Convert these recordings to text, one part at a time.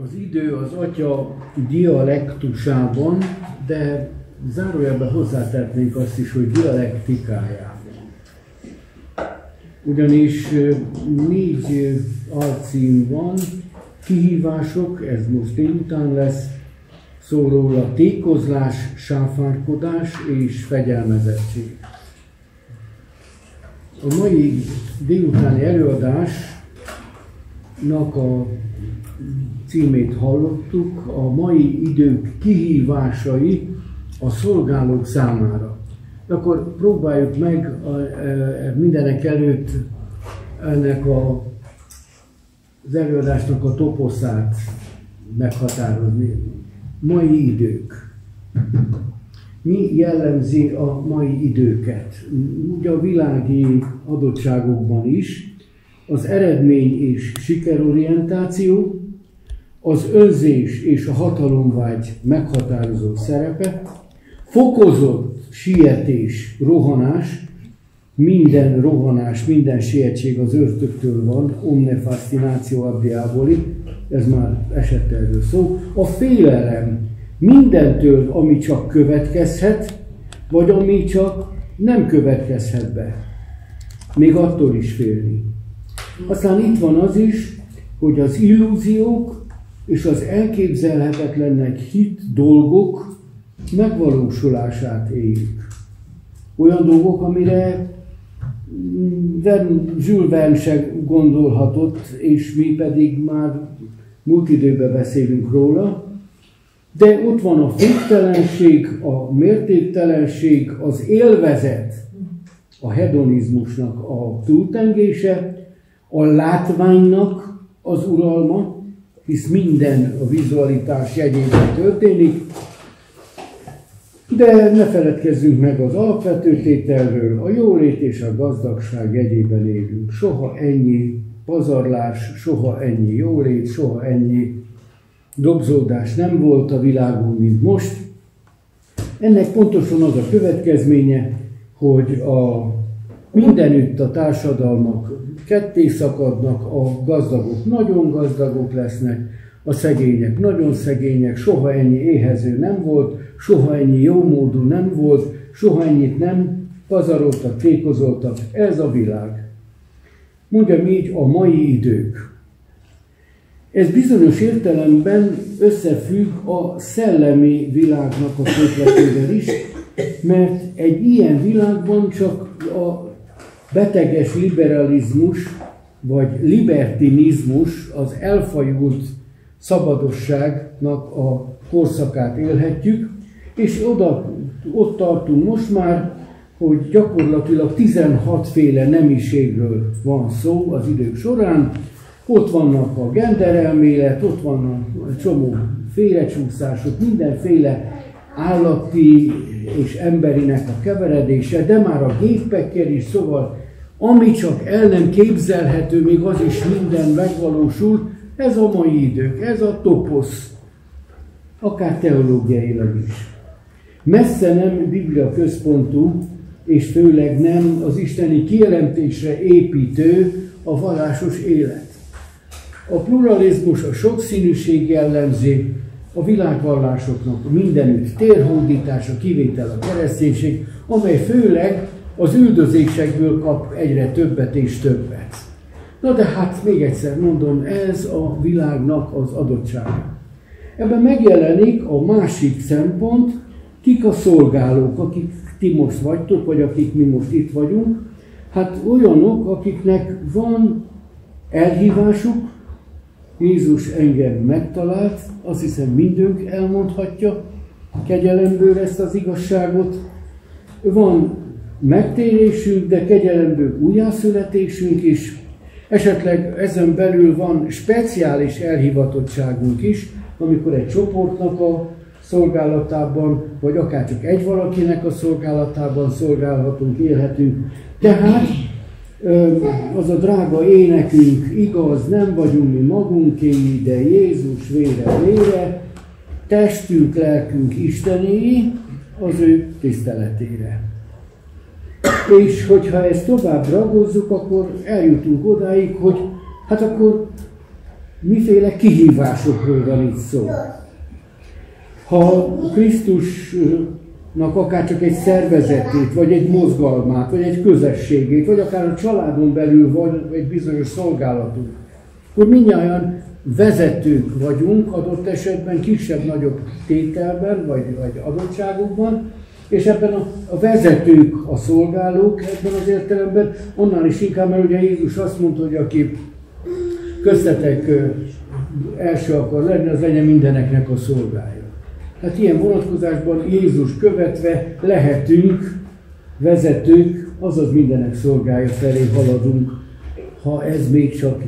Az idő az Atya dialektusában, de zárójelben hozzátehetnénk azt is, hogy dialektikájában. Ugyanis 4 alcím van, kihívások, ez most délután lesz, szó róla tékozlás, sáfárkodás és fegyelmezettség. A mai délutáni előadásnak a címét hallottuk, a mai idők kihívásai a szolgálók számára. Akkor próbáljuk meg mindenek előtt ennek az előadásnak a toposzát meghatározni. Mai idők. Mi jellemzi a mai időket? Ugye a világi adottságokban is az eredmény és sikerorientáció, az önzés és a hatalomvágy meghatározó szerepe, fokozott sietés, rohanás, minden sietség az ördögtől van, omne fascinatio ab diaboli, ez már esett erről szó, a félelem mindentől, ami csak következhet, vagy ami csak nem következhet be. Még attól is félni. Aztán itt van az is, hogy az illúziók és az elképzelhetetlennek hitt dolgok megvalósulását éljük. Olyan dolgok, amire Jules Verne se gondolhatott, és mi pedig már múlt időben beszélünk róla, de ott van a féktelenség, a mértéktelenség, az élvezet, a hedonizmusnak a túltengése, a látványnak az uralma, hisz minden a vizualitás jegyében történik, de ne feledkezzünk meg az alapvető tételről, a jólét és a gazdagság jegyében élünk. Soha ennyi pazarlás, soha ennyi jólét, soha ennyi dobzódás nem volt a világon, mint most. Ennek pontosan az a következménye, hogy mindenütt a társadalmak ketté szakadnak, a gazdagok nagyon gazdagok lesznek, a szegények nagyon szegények, soha ennyi éhező nem volt, soha ennyi jómódú nem volt, soha ennyit nem pazaroltak, tékozoltak. Ez a világ. Mondjam így, a mai idők. Ez bizonyos értelemben összefügg a szellemi világnak a képletével is, mert egy ilyen világban csak a beteges liberalizmus, vagy libertinizmus, az elfajult szabadosságnak a korszakát élhetjük, és ott tartunk most már, hogy gyakorlatilag 16 féle nemiségről van szó az idők során. Ott vannak a genderelmélet, ott vannak a csomó félrecsúszások, mindenféle állati és emberinek a keveredése, de már a gépekkel is, szóval ami csak el nem képzelhető, még az is minden megvalósul, ez a mai idők, ez a toposz, akár teológiailag is. Messze nem Biblia központú, és főleg nem az isteni kijelentésre építő a vallásos élet. A pluralizmus, a sokszínűség jellemzi, a világvallásoknak mindenütt térhódítása, kivétel a kereszténység, amely főleg az üldözésekből kap egyre többet és többet. Na de hát még egyszer mondom, ez a világnak az adottsága. Ebben megjelenik a másik szempont, kik a szolgálók, akik ti most vagytok, vagy akik mi most itt vagyunk. Hát olyanok, akiknek van elhívásuk, Jézus engem megtalált, azt hiszem mindünk elmondhatja kegyelemből ezt az igazságot. Van megtérésünk, de kegyelemből újjászületésünk is. Esetleg ezen belül van speciális elhivatottságunk is, amikor egy csoportnak a szolgálatában, vagy akár csak egy valakinek a szolgálatában szolgálhatunk, élhetünk. Tehát az a drága énekünk, igaz, nem vagyunk mi magunkéi, de Jézus vére, testünk, lelkünk Istenéi, az ő tiszteletére. És hogyha ezt tovább ragozzuk, akkor eljutunk odáig, hogy hát akkor miféle kihívásokról van itt szó. Ha Krisztusnak akár csak egy szervezetét, vagy egy mozgalmát, vagy egy közösségét, vagy akár a családon belül van egy bizonyos szolgálatunk, akkor mindnyájan vezetők vagyunk, adott esetben kisebb-nagyobb tételben, vagy adottságokban, és ebben a vezetők, a szolgálók ebben az értelemben, annál is inkább, mert ugye Jézus azt mondta, hogy aki köztetek első akar lenni, az legyen mindeneknek a szolgája. Hát ilyen vonatkozásban Jézus követve lehetünk vezetők, azaz mindenek szolgája felé haladunk, ha ez még csak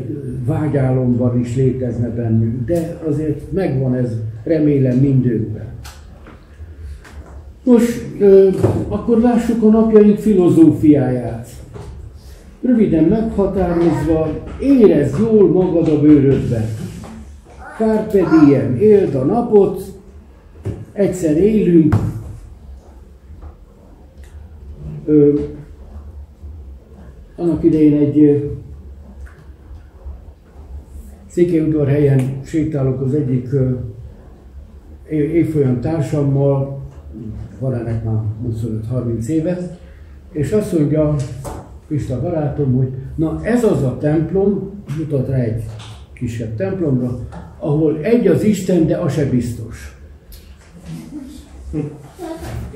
vágyálomban is létezne bennünk. De azért megvan ez, remélem, mindőnkben. Most akkor lássuk a napjaink filozófiáját. Röviden meghatározva, érezd jól magad a bőrödben. Carpe diem, éld a napot, egyszer élünk. Annak idején egy Székelyudvarhelyen sétálok az egyik évfolyam társammal, van ennek már 25-30 éve, és azt mondja Pista barátom, hogy na ez az a templom, mutat rá egy kisebb templomra, ahol egy az Isten, de az se biztos.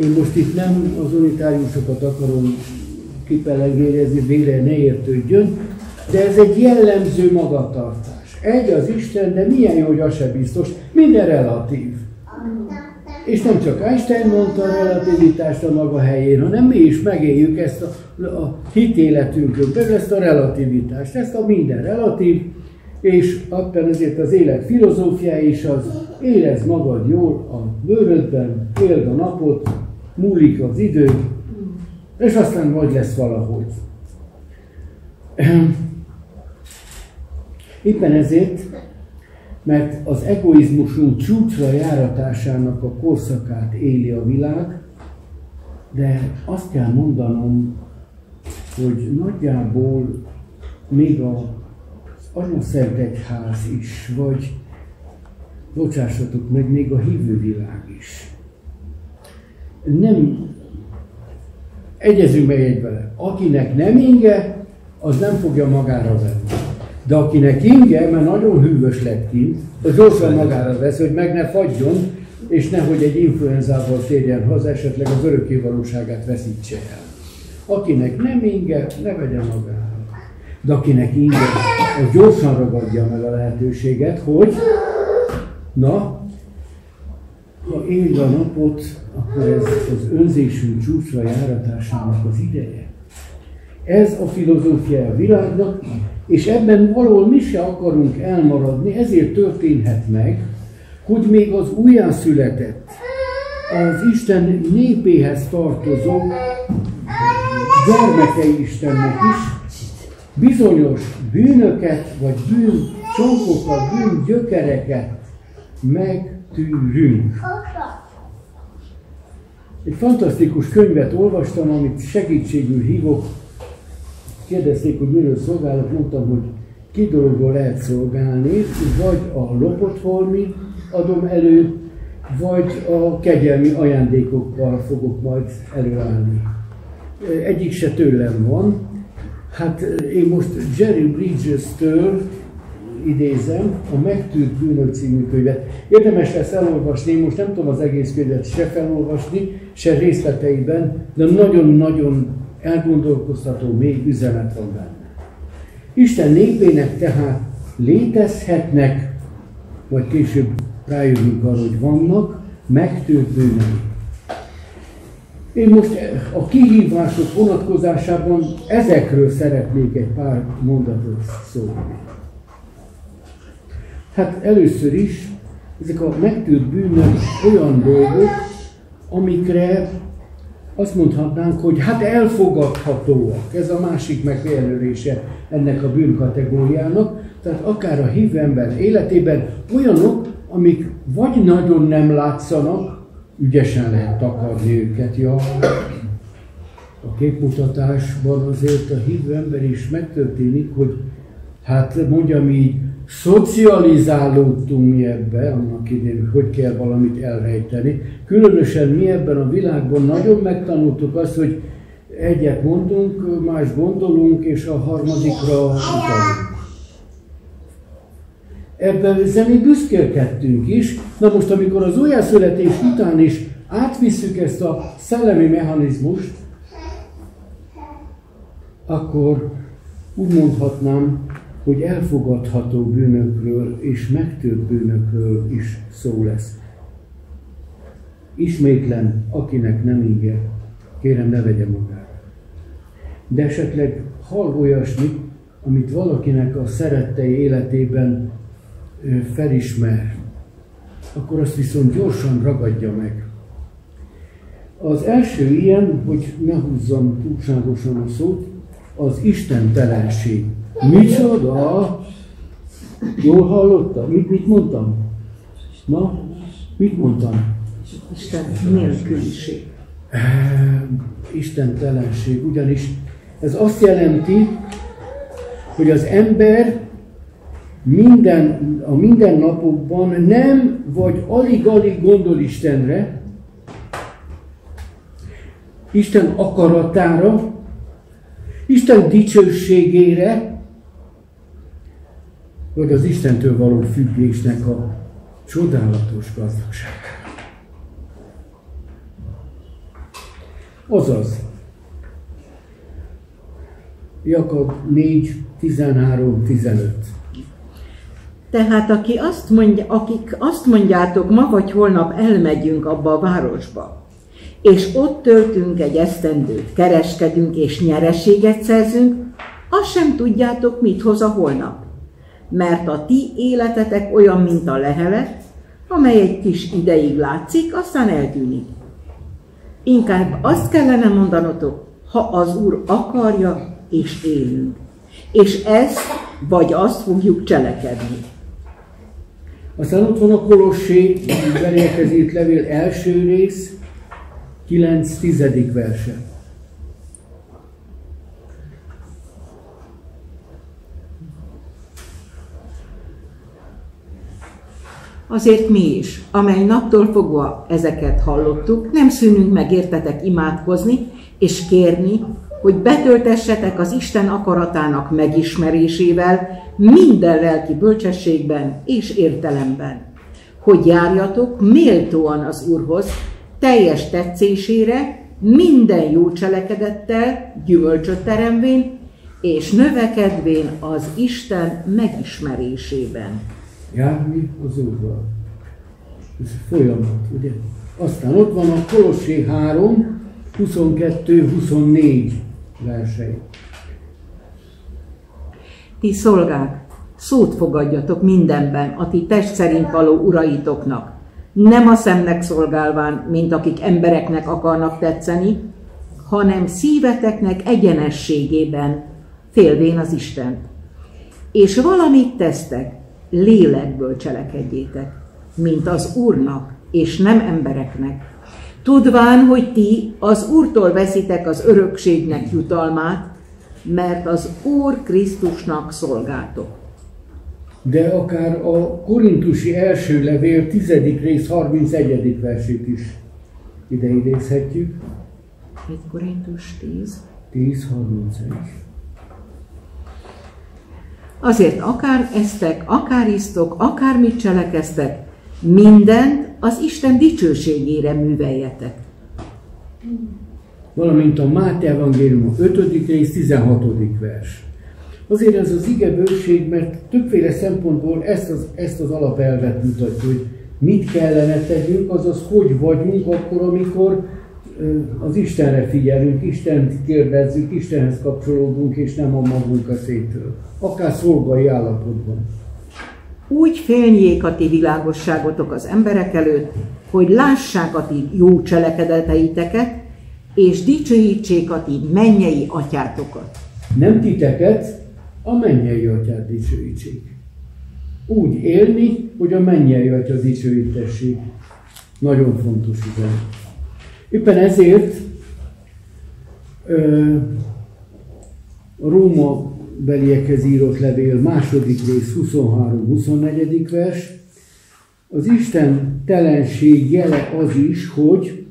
Én most itt nem az unitáriusokat akarom kipelengérezni, vére ne értődjön, de ez egy jellemző magatartás. Egy az Isten, de milyen jó, hogy az sem biztos. Minden relatív. És nem csak Einstein mondta a relativitást a maga helyén, hanem mi is megéljük ezt a hitéletünkön belül, ezt a relativitást, ezt a minden relatív, és abban ezért az élet filozófiája is az, érezd magad jól a bőrödben, éld a napot, múlik az idő, és aztán majd lesz valahogy. Éppen ezért, mert az egoizmusunk csúcsra járatásának a korszakát éli a világ, de azt kell mondanom, hogy nagyjából még az Anyaszent Egyház is, vagy bocsássatok meg, még a hívő világ is. Nem egyezünk meg egy vele. Akinek nem inge, az nem fogja magára venni. De akinek inge, mert nagyon hűvös lett kint, az gyorsan magára vesz, hogy meg ne fagyjon, és nehogy egy influenzával térjen haza, esetleg az örökké valóságát veszítse el. Akinek nem inge, ne vegye magára. De akinek inge, az gyorsan ragadja meg a lehetőséget, hogy ha éld a napot, akkor ez az önzésünk csúcsra járatásának az ideje. Ez a filozófia a világnak, és ebben valahol mi se akarunk elmaradni, ezért történhet meg, hogy még az újjászületett, az Isten népéhez tartozó gyermekei Istennek is bizonyos bűnöket, vagy bűncsonkokat, bűngyökereket megtűrünk. Egy fantasztikus könyvet olvastam, amit segítségül hívok. Kérdezték, hogy miről szolgálok, mondtam, hogy két dologról lehet szolgálni, vagy a lopott holmi adom elő, vagy a kegyelmi ajándékokkal fogok majd előállni. Egyik se tőlem van. Hát én most Jerry Bridges-től idézem a Megtűrt bűnök című könyvet. Érdemes lesz elolvasni, most nem tudom az egész könyvet se felolvasni, se részleteiben, de nagyon-nagyon elgondolkoztató még üzenet van benne. Isten népének tehát létezhetnek, vagy később rájövünk arra, hogy vannak megtűrt bűnei. Én most a kihívások vonatkozásában ezekről szeretnék egy pár mondatot szólni. Hát először is ezek a megtűrt bűnök olyan dolgok, amikre azt mondhatnánk, hogy hát elfogadhatóak. Ez a másik megjelölése ennek a bűnkategóriának. Tehát akár a hívő ember életében olyanok, amik vagy nagyon nem látszanak, ügyesen lehet takarni őket. Ja, a képmutatásban azért a hívő ember is megtörténik, hogy hát mondjam így, szocializálódtunk mi ebbe, annak idején, hogy kell valamit elrejteni. Különösen mi ebben a világban nagyon megtanultuk azt, hogy egyet mondunk, más gondolunk, és a harmadikra utalunk. Ebben mi büszkélkedtünk is. Na most, amikor az újjászületés után is átvisszük ezt a szellemi mechanizmust, akkor úgy mondhatnám, hogy elfogadható bűnökről és megtört bűnökről is szó lesz. Ismétlen, akinek nem inge, kérem, ne vegye magára. De esetleg hall olyasmit, amit valakinek a szerettei életében felismer, akkor azt viszont gyorsan ragadja meg. Az első ilyen, hogy ne húzzam túlságosan a szót, az istentelenség. Micsoda? Jól hallotta? Mit mondtam? Na, mit mondtam? Isten nélküliség. Istentelenség, ugyanis ez azt jelenti, hogy az ember a mindennapokban nem vagy alig-alig gondol Istenre, Isten akaratára, Isten dicsőségére, vagy az Istentől való függésnek a csodálatos gazdagságára. Azaz, Jakab 4, 13, 15. Tehát akik azt mondjátok, ma vagy holnap elmegyünk abba a városba, és ott töltünk egy esztendőt, kereskedünk és nyereséget szerzünk, azt sem tudjátok, mit hoz a holnap. Mert a ti életetek olyan, mint a lehelet, amely egy kis ideig látszik, aztán eltűnik. Inkább azt kellene mondanotok, ha az Úr akarja, és élünk. És ezt vagy azt fogjuk cselekedni. Aztán ott van a Kolossé beliekhez írt levél első rész, 9-10. verse. Azért mi is, amely naptól fogva ezeket hallottuk, nem szűnünk meg értetek imádkozni és kérni, hogy betöltessetek az Isten akaratának megismerésével minden lelki bölcsességben és értelemben, hogy járjatok méltóan az Úrhoz, teljes tetszésére, minden jó cselekedettel, gyümölcsöt teremvén, és növekedvén az Isten megismerésében. Járni az Úrral. Ez folyamat, ugye? Aztán ott van a Kolossé 3, 22-24 versei. Ti szolgák, szót fogadjatok mindenben a ti test szerint való uraitoknak, nem a szemnek szolgálván, mint akik embereknek akarnak tetszeni, hanem szíveteknek egyenességében, félvén az Istent. És valamit tesztek, lélekből cselekedjétek, mint az Úrnak, és nem embereknek. Tudván, hogy ti az Úrtól veszitek az örökségnek jutalmát, mert az Úr Krisztusnak szolgáltok. De akár a korintusi első levél 10. rész 31. versét is ide idézhetjük. 1 Korintus 10. 10:31. Azért akár esztek, akár isztok, akármit cselekeztek, mindent az Isten dicsőségére műveljetek. Valamint a Máté evangélium 5. rész 16. vers. Azért ez az igebőség, mert többféle szempontból ezt az alapelvet mutatja, hogy mit kellene tegyünk, azaz hogy vagyunk akkor, amikor az Istenre figyelünk, Istent kérdezzük, Istenhez kapcsolódunk, és nem a magunk a szétől. Akár szolgai állapotban. Úgy fényjék a ti világosságotok az emberek előtt, hogy lássák a ti jó cselekedeteiteket, és dicsőítsék a ti mennyei atyátokat. Nem titeket, a mennyei atyát dicsőítsék. Úgy élni, hogy a mennyei atya dicsőítessék. Nagyon fontos üzenet. Éppen ezért a Róma beliekhez írott levél második rész 23-24. vers. Az Isten telenség jele az is, hogy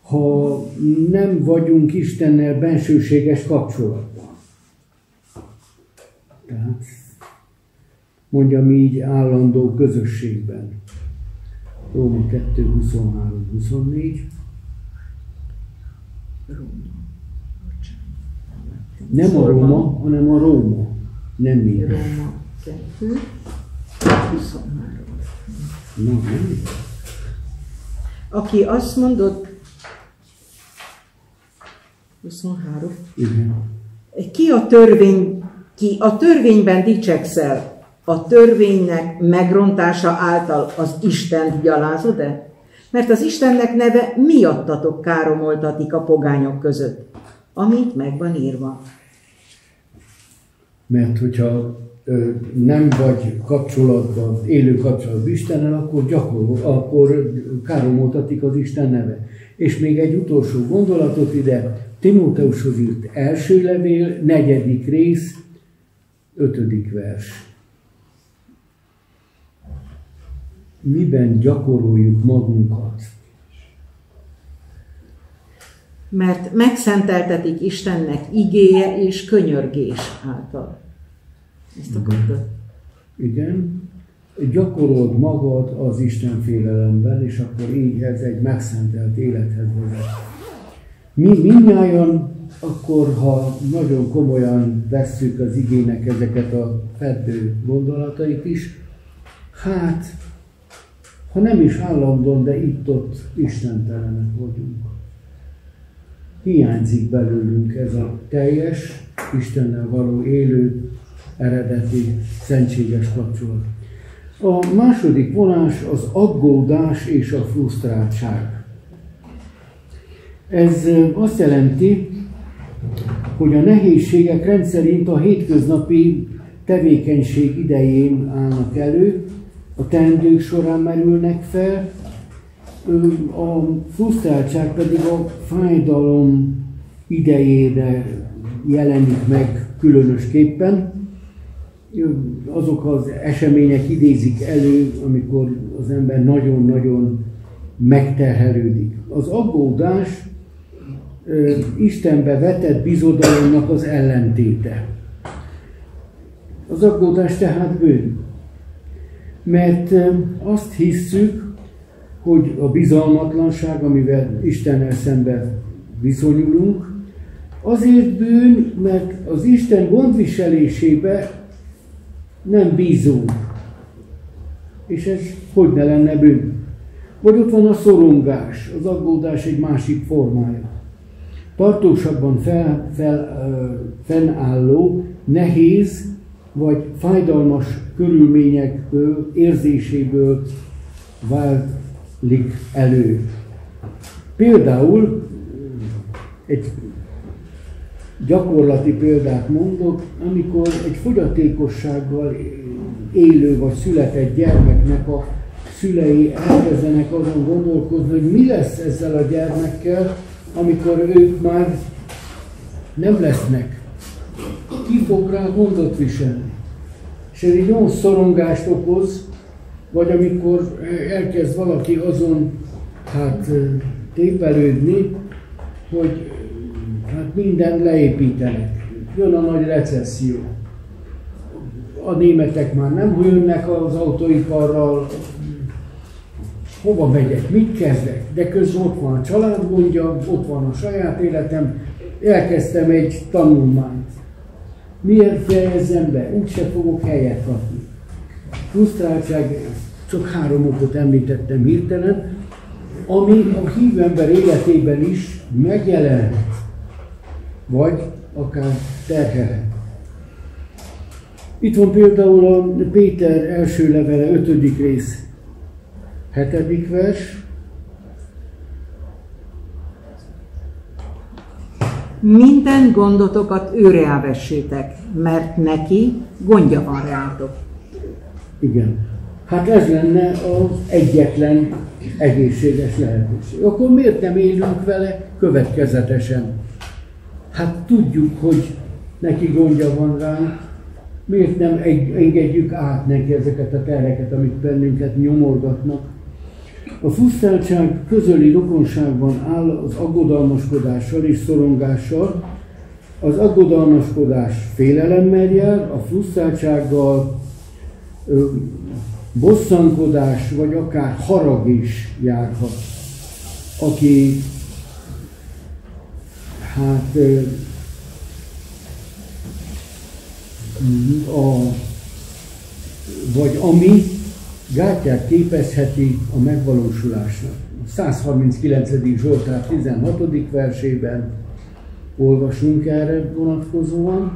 ha nem vagyunk Istennel bensőséges kapcsolatban. Tehát mondjam így, állandó közösségben. Róma 2, 23-24. Nem a Róma, hanem a Róma. Nem mi. Róma 2, 23. Na, nem. Aki azt mondott, 23. Igen. Ki a törvényben dicsekszel, a törvénynek megrontása által az Istent gyalázod-e? Mert az Istennek neve miattatok káromoltatik a pogányok között, amit meg van írva. Mert hogyha nem vagy kapcsolatban, élő kapcsolatban Istennel, akkor káromoltatik az Isten neve. És még egy utolsó gondolatot ide, Timóteushoz írt első levél, 4. rész, 5. vers. Miben gyakoroljuk magunkat? Mert megszenteltetik Istennek igéje és könyörgés által. Ezt akartad? Igen. Gyakorold magad az Isten félelemben, és akkor így ez egy megszentelt élethez vezet. Mi mindnyájan akkor, ha nagyon komolyan vesszük az igének ezeket a fedő gondolatait is, hát, ha nem is állandóan, de itt-ott istentelenek vagyunk. Hiányzik belőlünk ez a teljes, Istennel való élő, eredeti, szentséges kapcsolat. A második vonás az aggódás és a frusztráltság. Ez azt jelenti, hogy a nehézségek rendszerint a hétköznapi tevékenység idején állnak elő, a teendők során merülnek fel, a frusztráltság pedig a fájdalom idejére jelenik meg különösképpen. Azok az események idézik elő, amikor az ember nagyon-nagyon megterhelődik. Az aggódás Istenbe vetett bizodalomnak az ellentéte. Az aggódás tehát bűn. Mert azt hisszük, hogy a bizalmatlanság, amivel Istennel szemben viszonyulunk, azért bűn, mert az Isten gondviselésébe nem bízunk. És ez hogy ne lenne bűn? Vagy ott van a szorongás, az aggódás egy másik formája. Tartósabban fennálló, nehéz vagy fájdalmas körülményekből, érzéséből válik elő. Például egy gyakorlati példát mondok, amikor egy fogyatékossággal élő vagy született gyermeknek a szülei elkezdenek azon gondolkozni, hogy mi lesz ezzel a gyermekkel, amikor ők már nem lesznek. Ki fog rá gondot viselni? És ez egy olyan szorongást okoz, vagy amikor elkezd valaki azon tépelődni, hogy mindent leépítenek. Jön a nagy recesszió. A németek már nem jönnek az autóiparral, hova megyek, mit kezdek, de közben ott van a családgondja, ott van a saját életem, elkezdtem egy tanulmányt. Miért fejezzem be? Úgyse fogok helyet kapni. Frusztráltság, csak 3 okot említettem hirtelen, ami a hívő ember életében is megjelenhet, vagy akár terhelhet. Itt van például a Péter első levele 5. rész 7. vers. Minden gondotokat őre vessétek, mert neki gondja van rátok. Igen. Hát ez lenne az egyetlen egészséges lehetőség. Akkor miért nem élünk vele következetesen? Hát tudjuk, hogy neki gondja van ránk, miért nem engedjük át neki ezeket a terheket, amik bennünket nyomorgatnak. A frusztráltság közeli rokonságban áll az aggodalmaskodással és szorongással. Az aggodalmaskodás félelemmel jár, a frusztráltsággal bosszankodás vagy akár harag is járhat. Aki vagy ami gátját képezheti a megvalósulásnak. A 139. Zsoltár 16. versében olvasunk erre vonatkozóan.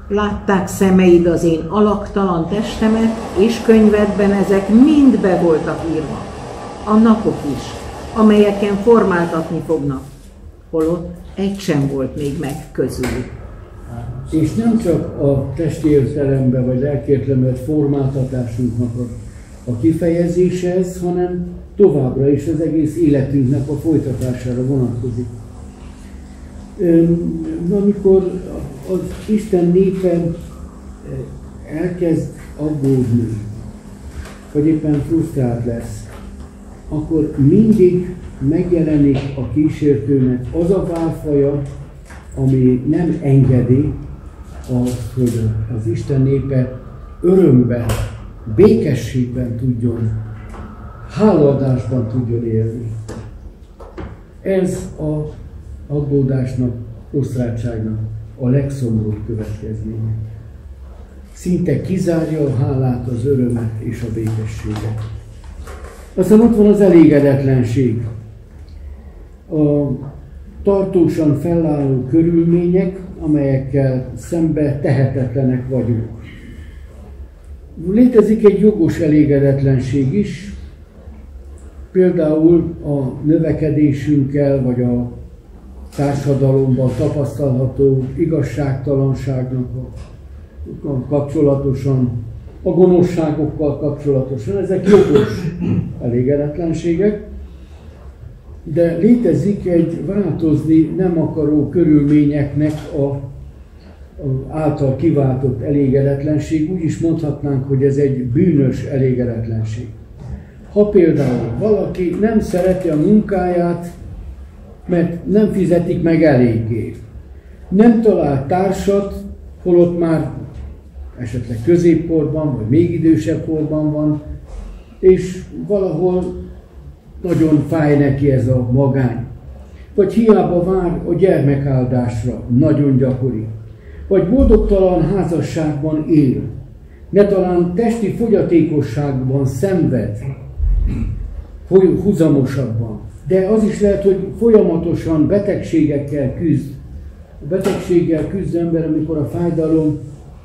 Látták szemeid az én alaktalan testemet, és könyvedben ezek mind be voltak írva. A napok is, amelyeken formáltatni fognak, holott egy sem volt még meg közülük. És nem csak a testi értelemben vagy lelkiértelemben formáltatásunknak a kifejezése ez, hanem továbbra is az egész életünknek a folytatására vonatkozik. Amikor az Isten népe elkezd aggódni, vagy éppen frusztrált lesz, akkor mindig megjelenik a kísértőnek az a válfaja, ami nem engedi azt, hogy az Isten népe örömben, békességben tudjon hálaadásban tudjon élni. Ez a aggódásnak, frusztráltságnak a legszomorúbb következménye. Szinte kizárja a hálát, az örömet és a békességet. Aztán ott van az elégedetlenség. A tartósan fennálló körülmények, amelyekkel szembe tehetetlenek vagyunk. Létezik egy jogos elégedetlenség is, például a növekedésünkkel, vagy a társadalomban tapasztalható igazságtalanságnak kapcsolatosan, a gonoszságokkal kapcsolatosan, ezek jogos elégedetlenségek, de létezik egy változni nem akaró körülményeknek által kiváltott elégedetlenség, úgy is mondhatnánk, hogy ez egy bűnös elégedetlenség. Ha például valaki nem szereti a munkáját, mert nem fizetik meg eléggé, nem talál társat, holott már esetleg középkorban, vagy még idősebb korban van, és valahol nagyon fáj neki ez a magány. Vagy hiába vár a gyermekáldásra, nagyon gyakori. Vagy boldogtalan házasságban él, ne talán testi fogyatékosságban szenved, húzamosabban. De az is lehet, hogy folyamatosan betegségekkel küzd. A betegséggel küzd ember, amikor a fájdalom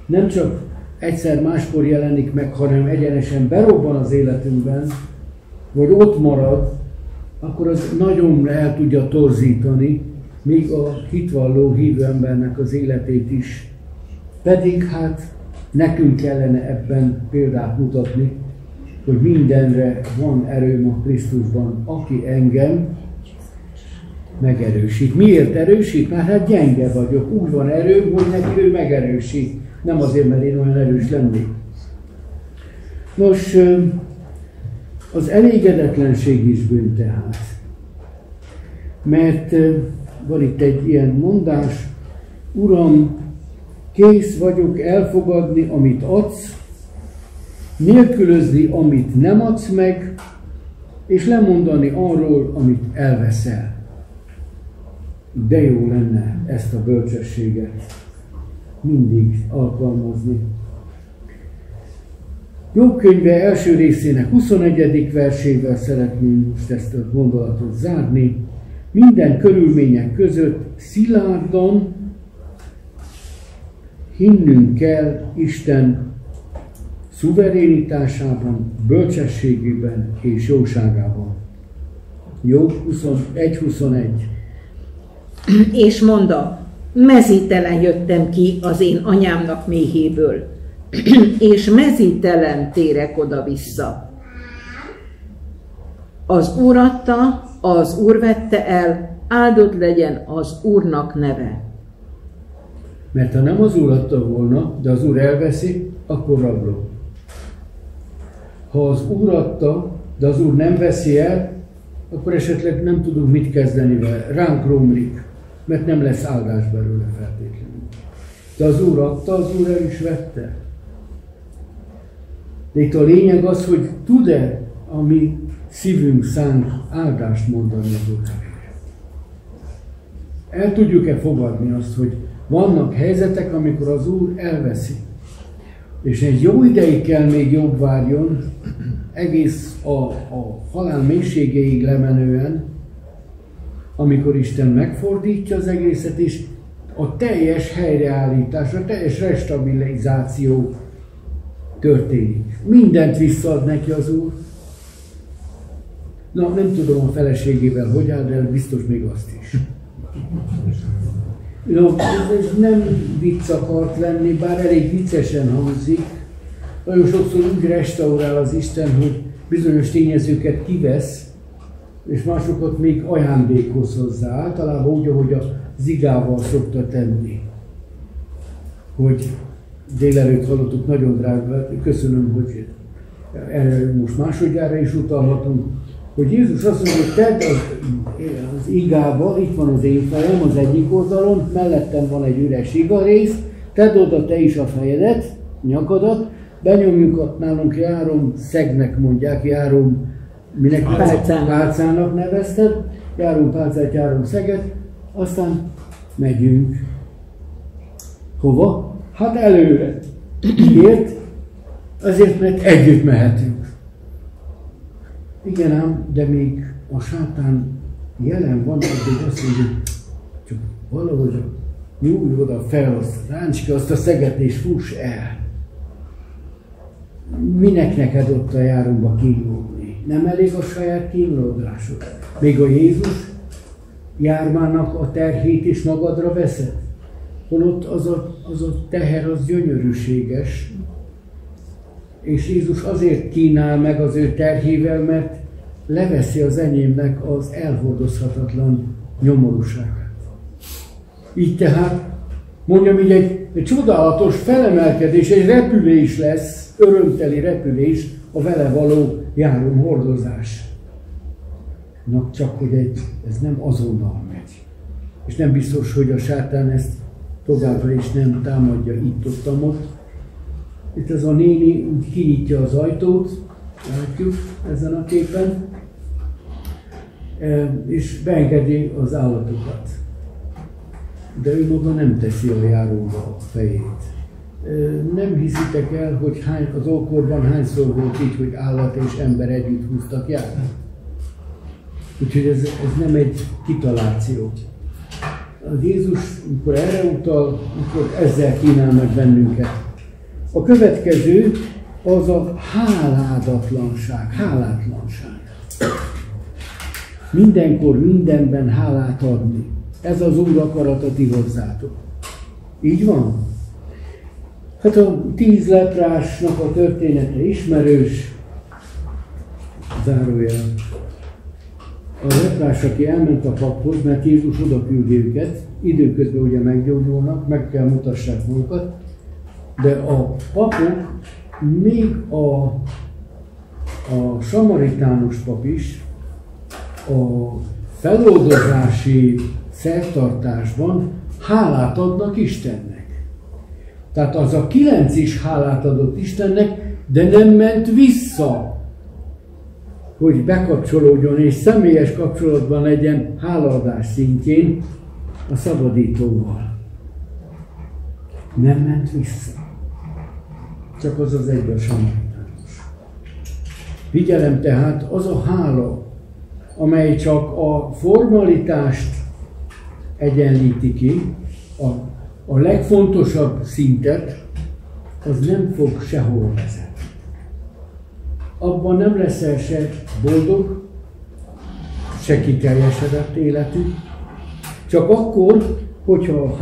nem csak egyszer máskor jelenik meg, hanem egyenesen berobban az életünkben, vagy ott marad, akkor az nagyon el tudja torzítani, még a hitvalló hívő embernek az életét is. Pedig hát nekünk kellene ebben példát mutatni, hogy mindenre van erőm a Krisztusban, aki engem megerősít. Miért erősít? Mert hát gyenge vagyok. Úgy van erőm, hogy neki ő megerősít. Nem azért, mert én olyan erős lennék. Nos, az elégedetlenség is bűn tehát. Mert van itt egy ilyen mondás, Uram, kész vagyok elfogadni, amit adsz, nélkülözni, amit nem adsz meg, és lemondani arról, amit elveszel. De jó lenne ezt a bölcsességet mindig alkalmazni. Jobb könyve első részének 21. versével szeretném most ezt a gondolatot zárni. Minden körülmények között szilárdan hinnünk kell Isten szuverénitásában, bölcsességében és jóságában. Jobb 21:21. És mondta, mezítelen jöttem ki az én anyámnak méhéből, és mezítelen térek oda-vissza. Az Úr adta, az Úr vette el, áldott legyen az Úrnak neve. Mert ha nem az Úr adta volna, de az Úr elveszi, akkor rabló. Ha az Úr adta, de az Úr nem veszi el, akkor esetleg nem tudunk mit kezdeni vele. Ránk romlik, mert nem lesz áldás belőle feltétlenül. De az Úr adta, az Úr el is vette. De itt a lényeg az, hogy tud-e a mi szívünk szánt áldást mondani az Úr nevére. El tudjuk-e fogadni azt, hogy vannak helyzetek, amikor az Úr elveszi. És egy jó ideig kell még jobb várjon, egész a halál mélységéig lemenően, amikor Isten megfordítja az egészet, és a teljes helyreállítás, a teljes restabilizáció történik. Mindent visszaad neki az Úr. Na, nem tudom a feleségével hogy áll, de biztos még azt is. No, ez nem vicc akart lenni, bár elég viccesen hangzik. Nagyon sokszor úgy restaurál az Isten, hogy bizonyos tényezőket kivesz, és másokat még ajándékoz hozzá. Általában úgy, ahogy a zigával szokta tenni. Hogy délelőtt hallottuk, nagyon drága, köszönöm, hogy most másodjára is utalhatunk, hogy Jézus azt mondja, hogy tedd az igába, itt van az én fejem az egyik oldalon, mellettem van egy üres igarész, tedd oda te is a fejedet, nyakadat, benyomjuk nálunk járom szegnek mondják, járom minek Pálcának nevezted, járunk Pálcát, járunk Szeget, aztán megyünk. Hova? Hát előre. Miért? Azért, mert együtt mehetünk. Igen ám, de még a sátán jelen van, hogy azt mondja, csak valahogy nyúlj oda fel, ráncs ki azt a Szeget és fuss el. Minek neked ott a járunkba kínlódni? Nem elég a saját kínlódásod? Még a Jézus jármának a terhét is magadra veszed? Holott az a teher az gyönyörűséges. És Jézus azért kínál meg az ő terhével, mert leveszi az enyémnek az elhordozhatatlan nyomorúságát. Így tehát, mondjam így, egy csodálatos felemelkedés, egy repülés lesz, örömteli repülés, a vele való járom hordozás. Na, csak hogy ez nem azonnal megy. És nem biztos, hogy a sátán ezt továbbra is nem támadja itt-ott. Itt ez a néni úgy kinyitja az ajtót, látjuk ezen a képen, és beengedi az állatokat. De ő maga nem teszi a járóba a fejét. Nem hiszitek el, hogy az ókorban hányszor volt így, hogy állat és ember együtt húztak járni. Úgyhogy ez nem egy kitaláció. Az Jézus, amikor erre utal, akkor ezzel kínál meg bennünket. A következő az a hálátlanság. Mindenkor, mindenben hálát adni. Ez az Úr akarata ti hozzátok. Így van? Hát a 10 leprásnak a története ismerős. Zárójel. A leprás, aki elment a paphoz, mert Jézus oda küldi őket, időközben ugye meggyógyulnak, meg kell mutassák magukat, de a papok, még a samaritánus pap is a feloldozási szertartásban hálát adnak Istennek. Tehát az a 9 is hálát adott Istennek, de nem ment vissza, hogy bekapcsolódjon és személyes kapcsolatban legyen hálaadás szintjén a szabadítóval. Nem ment vissza. Csak az egyben samaritánus. Figyelem tehát, az a hála, amely csak a formalitást egyenlíti ki, a legfontosabb szintet, az nem fog sehol vezetni. Abban nem leszel se boldog, se kiteljesedett életű, csak akkor, hogyha a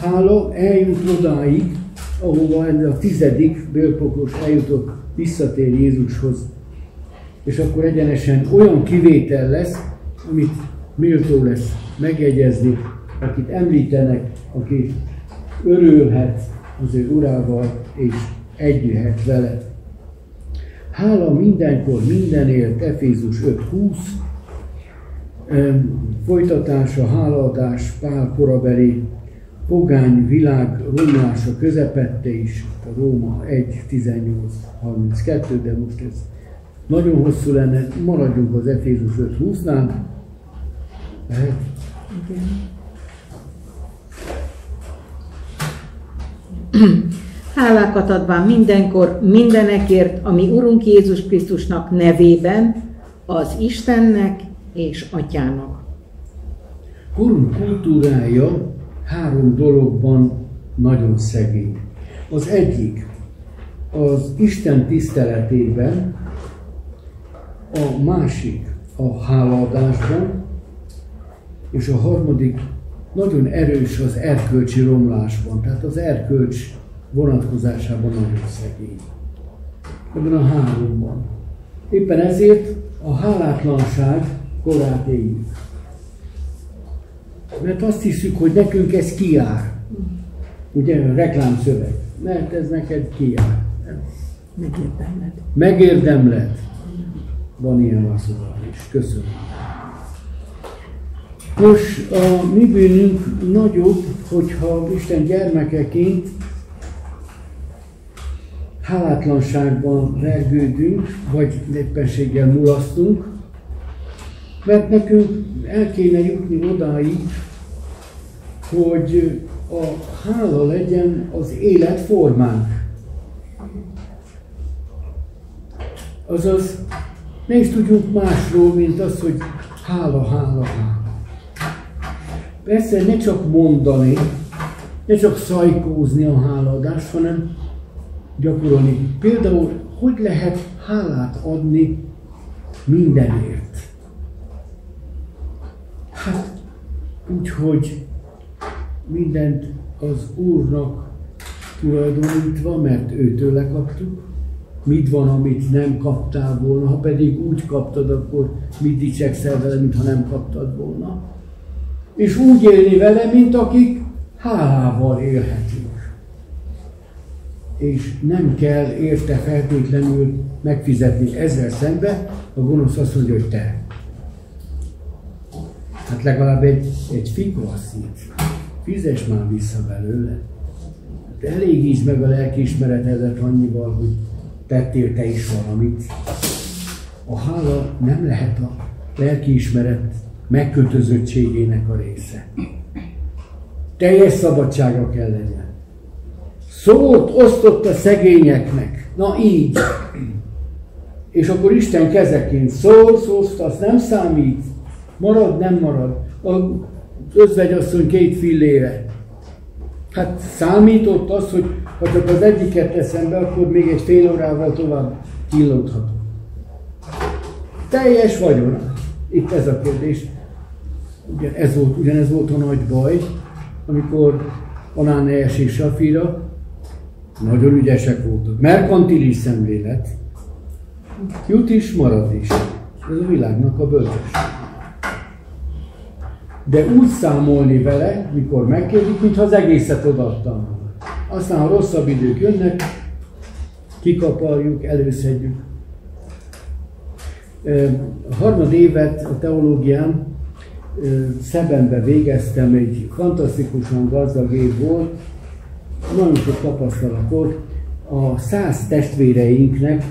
hála eljut odáig, ahova a 10. bélpoklos eljutott, visszatér Jézushoz, és akkor egyenesen olyan kivétel lesz, amit méltó lesz megjegyezni, akit említenek, aki örülhet az ő urával, és együtt vele. Hála mindenkor, mindenért, Efézus 5.20, folytatása, hálaadás, Pál korabeli pogány világ romlása közepette is, a Róma 1.18.32, de most ez nagyon hosszú lenne, maradjunk az Efézus 5.20-nál. Lehet? Igen. Hálákat adván mindenkor, mindenekért, ami Urunk Jézus Krisztusnak nevében, az Istennek és Atyának. Korunk kultúrája 3 dologban nagyon szegény. Az egyik az Isten tiszteletében, a másik a hálaadásban, és a harmadik nagyon erős az erkölcsi romlásban, tehát az erkölcs vonatkozásában nagyon szegény. Ebben a 3-ban. Éppen ezért a hálátlanság korát éljük. Mert azt hiszük, hogy nekünk ez kijár. Ugye a reklámszöveg. Mert ez neked kijár. Megérdemled. Megérdemled. Van ilyen vasszolás is. Köszönöm. Most a mi bűnünk nagyobb, hogyha Isten gyermekeként hálátlanságban vergődünk, vagy éppenséggel mulasztunk, mert nekünk el kéne jutni odáig, hogy a hála legyen az életformánk. Azaz, ne is tudjunk másról, mint az, hogy hála, hála, hála. Persze ne csak mondani, ne csak szajkózni a hálaadást, hanem gyakorolni. Például, hogy lehet hálát adni mindenért? Hát úgy, hogy mindent az Úrnak tulajdonítva, mert őtőle kaptuk. Mit van, amit nem kaptál volna, ha pedig úgy kaptad, akkor mit dicsekszel vele, mintha nem kaptad volna. És úgy élni vele, mint akik hálával élhetünk. És nem kell érte feltétlenül megfizetni ezzel szembe, a gonosz azt mondja, hogy te. Hát legalább egy fikasszit fizess már vissza belőle. Hát elégítsd meg a lelkiismeretedet annyival, hogy tettél te is valamit. A hála nem lehet a lelkiismeret megkötözöttségének a része. Teljes szabadsága kell legyen. Szót osztott a szegényeknek. Na így. És akkor Isten kezeként szólsz, azt nem számít. Marad, nem marad. Az özvegyasszony 2 fillére. Hát számított az, hogy ha csak az egyiket teszem be, akkor még egy fél órával tovább killódhatok. Teljes vagyona. Itt ez a kérdés. Ugyanez volt a nagy baj, amikor Anániás és Safira nagyon ügyesek voltak. Merkantilis szemlélet. Jut is, marad is. Ez a világnak a bölcsesség. De úgy számolni vele, mikor megkérdik, mintha az egészet odaadtam. Aztán, ha rosszabb idők jönnek, kikaparjuk, előszedjük. A 3. évet a teológián Szebenbe végeztem, egy fantasztikusan gazdag év volt, nagyon sok tapasztalatot. A 100 testvéreinknek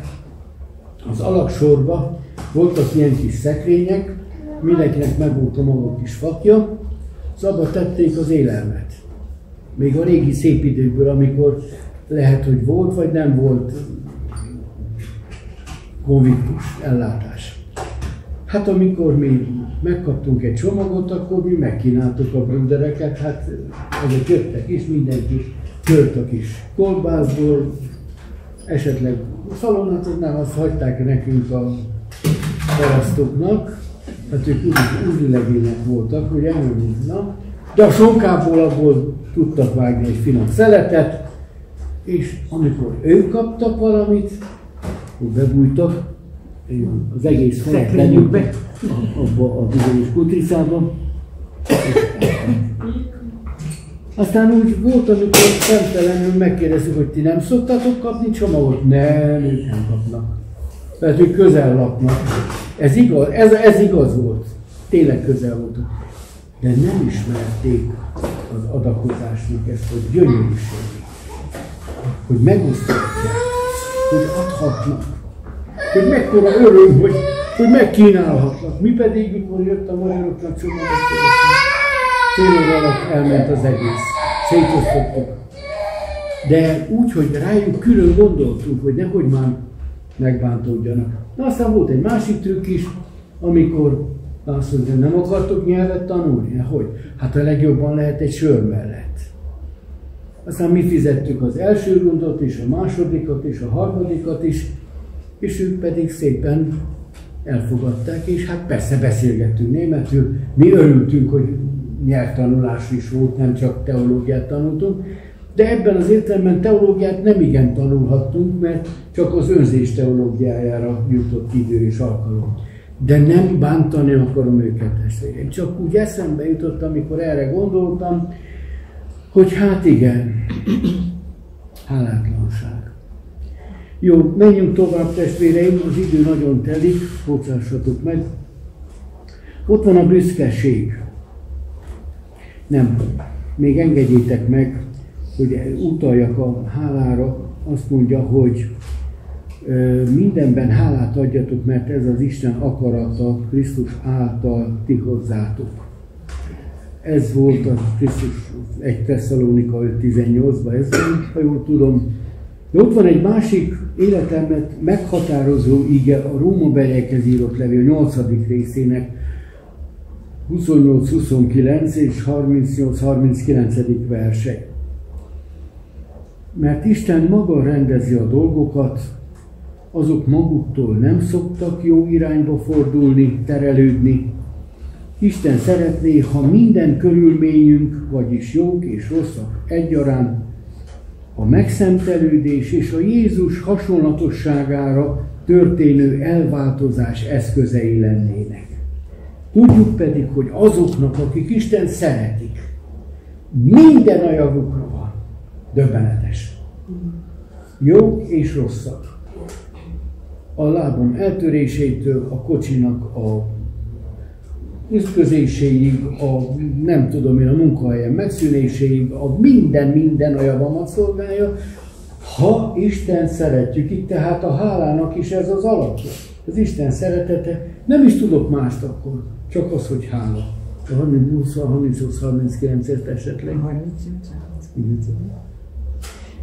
az alaksorba voltak ilyen kis szekrények, mindenkinek megvolt a maga kis fakja, szabad tették az élelmet. Még a régi szép időkből, amikor lehet, hogy volt, vagy nem volt konviktus ellátás. Hát amikor mi megkaptunk egy csomagot, akkor mi megkínáltuk a brüdereket, hát azok jöttek is, mindenki tört a kis kolbászból, esetleg szalonnatoknál azt hagyták nekünk a parasztoknak, hát ők úgy legények voltak, hogy elmondnak, de a sonkából abból tudtak vágni egy finom szeletet, és amikor ők kaptak valamit, akkor bebújtak az egész szekrényükbe, abba a bizonyos kutricába. Aztán úgy volt, amikor szemtelenül megkérdeztük, hogy ti nem szoktatok kapni csomagot? Nem, ők nem kapnak. Mert ők közel laknak. Ez igaz, ez igaz volt. Tényleg közel voltak. De nem ismerték az adakozásnak ezt a gyönyörűségét. Hogy megoszthatják, hogy adhatnak. Hogy mekkora öröm, hogy megkínálhatnak. Mi pedig, mikor jött a magyaroknak csomagot, fél óra alatt elment az egész. Szétosztottuk. De úgy, hogy rájuk külön gondoltunk, hogy nehogy már megbántódjanak. Na aztán volt egy másik trükk is, amikor azt mondja, nem akartok nyelvet tanulni? Hogy? Hát a legjobban lehet egy sör mellett. Aztán mi fizettük az első rundot is, a másodikat is, a harmadikat is, és ők pedig szépen elfogadták, és hát persze beszélgettünk németül. Mi örültünk, hogy nyelvtanulás is volt, nem csak teológiát tanultunk, de ebben az értelemben teológiát nem igen tanulhattunk, mert csak az önzés teológiájára jutott idő és alkalom. De nem bántani akarom őket, testvéreim. Csak úgy eszembe jutott, amikor erre gondoltam, hogy hát igen, hálátlanság. Jó, menjünk tovább, testvéreim, az idő nagyon telik, bocsássatok meg. Ott van a büszkeség. Nem, még engedjétek meg, hogy utaljak a hálára. azt mondja, hogy mindenben hálát adjatok, mert ez az Isten akarata Krisztus által ti hozzátok. Ez volt a Krisztus 1 Tesszalonika 5.18-ban, ez volt, ha jól tudom. De ott van egy másik életemet meghatározó ige, a Rómabeliekhez írott levél 8. részének 28-29 és 38-39. versei. Mert Isten maga rendezi a dolgokat, azok maguktól nem szoktak jó irányba fordulni, terelődni. Isten szeretné, ha minden körülményünk, vagyis jók és rosszak egyaránt, a megszentelődés és a Jézus hasonlatosságára történő elváltozás eszközei lennének. Tudjuk pedig, hogy azoknak, akik Isten szeretik, minden a javukra van. Döbbenetes. Jók és rosszak. A lábam eltörésétől a kocsinak a ütközéséig, a nem tudom én, a munkahelyem megszűnéséig, a minden a javamat szolgálja, ha Isten szeretjük. Itt tehát a hálának is ez az alapja. Az Isten szeretete, nem is tudok mást akkor, csak az, hogy hála. A 38-39-et esetleg. 38.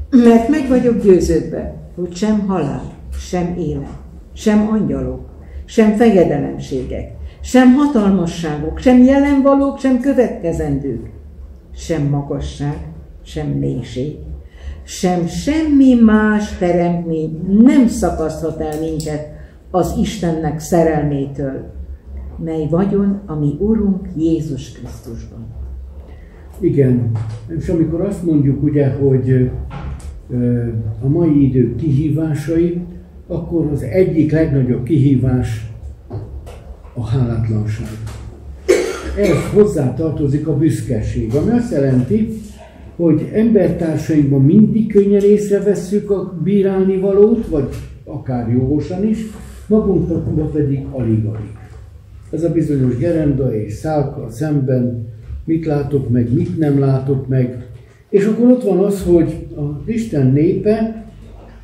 Mert meg vagyok győződve, hogy sem halál, sem élet, sem angyalok, sem fejedelemségek, sem hatalmasságok, sem jelenvalók, sem következendők, sem magasság, sem mélység, sem semmi más teremtmény nem szakaszthat el minket az Istennek szerelmétől, mely vagyon a mi Urunk Jézus Krisztusban. Igen, és amikor azt mondjuk ugye, hogy a mai idők kihívásai, akkor az egyik legnagyobb kihívás a hálátlanság. Ehhez hozzá tartozik a büszkeség, ami azt jelenti, hogy embertársainkban mindig könnyen észrevesszük a bírálnivalót, vagy akár jogosan is, magunknak pedig alig-alig. Ez a bizonyos gerenda és szálka szemben, mit látok meg, mit nem látok meg. És akkor ott van az, hogy az Isten népe,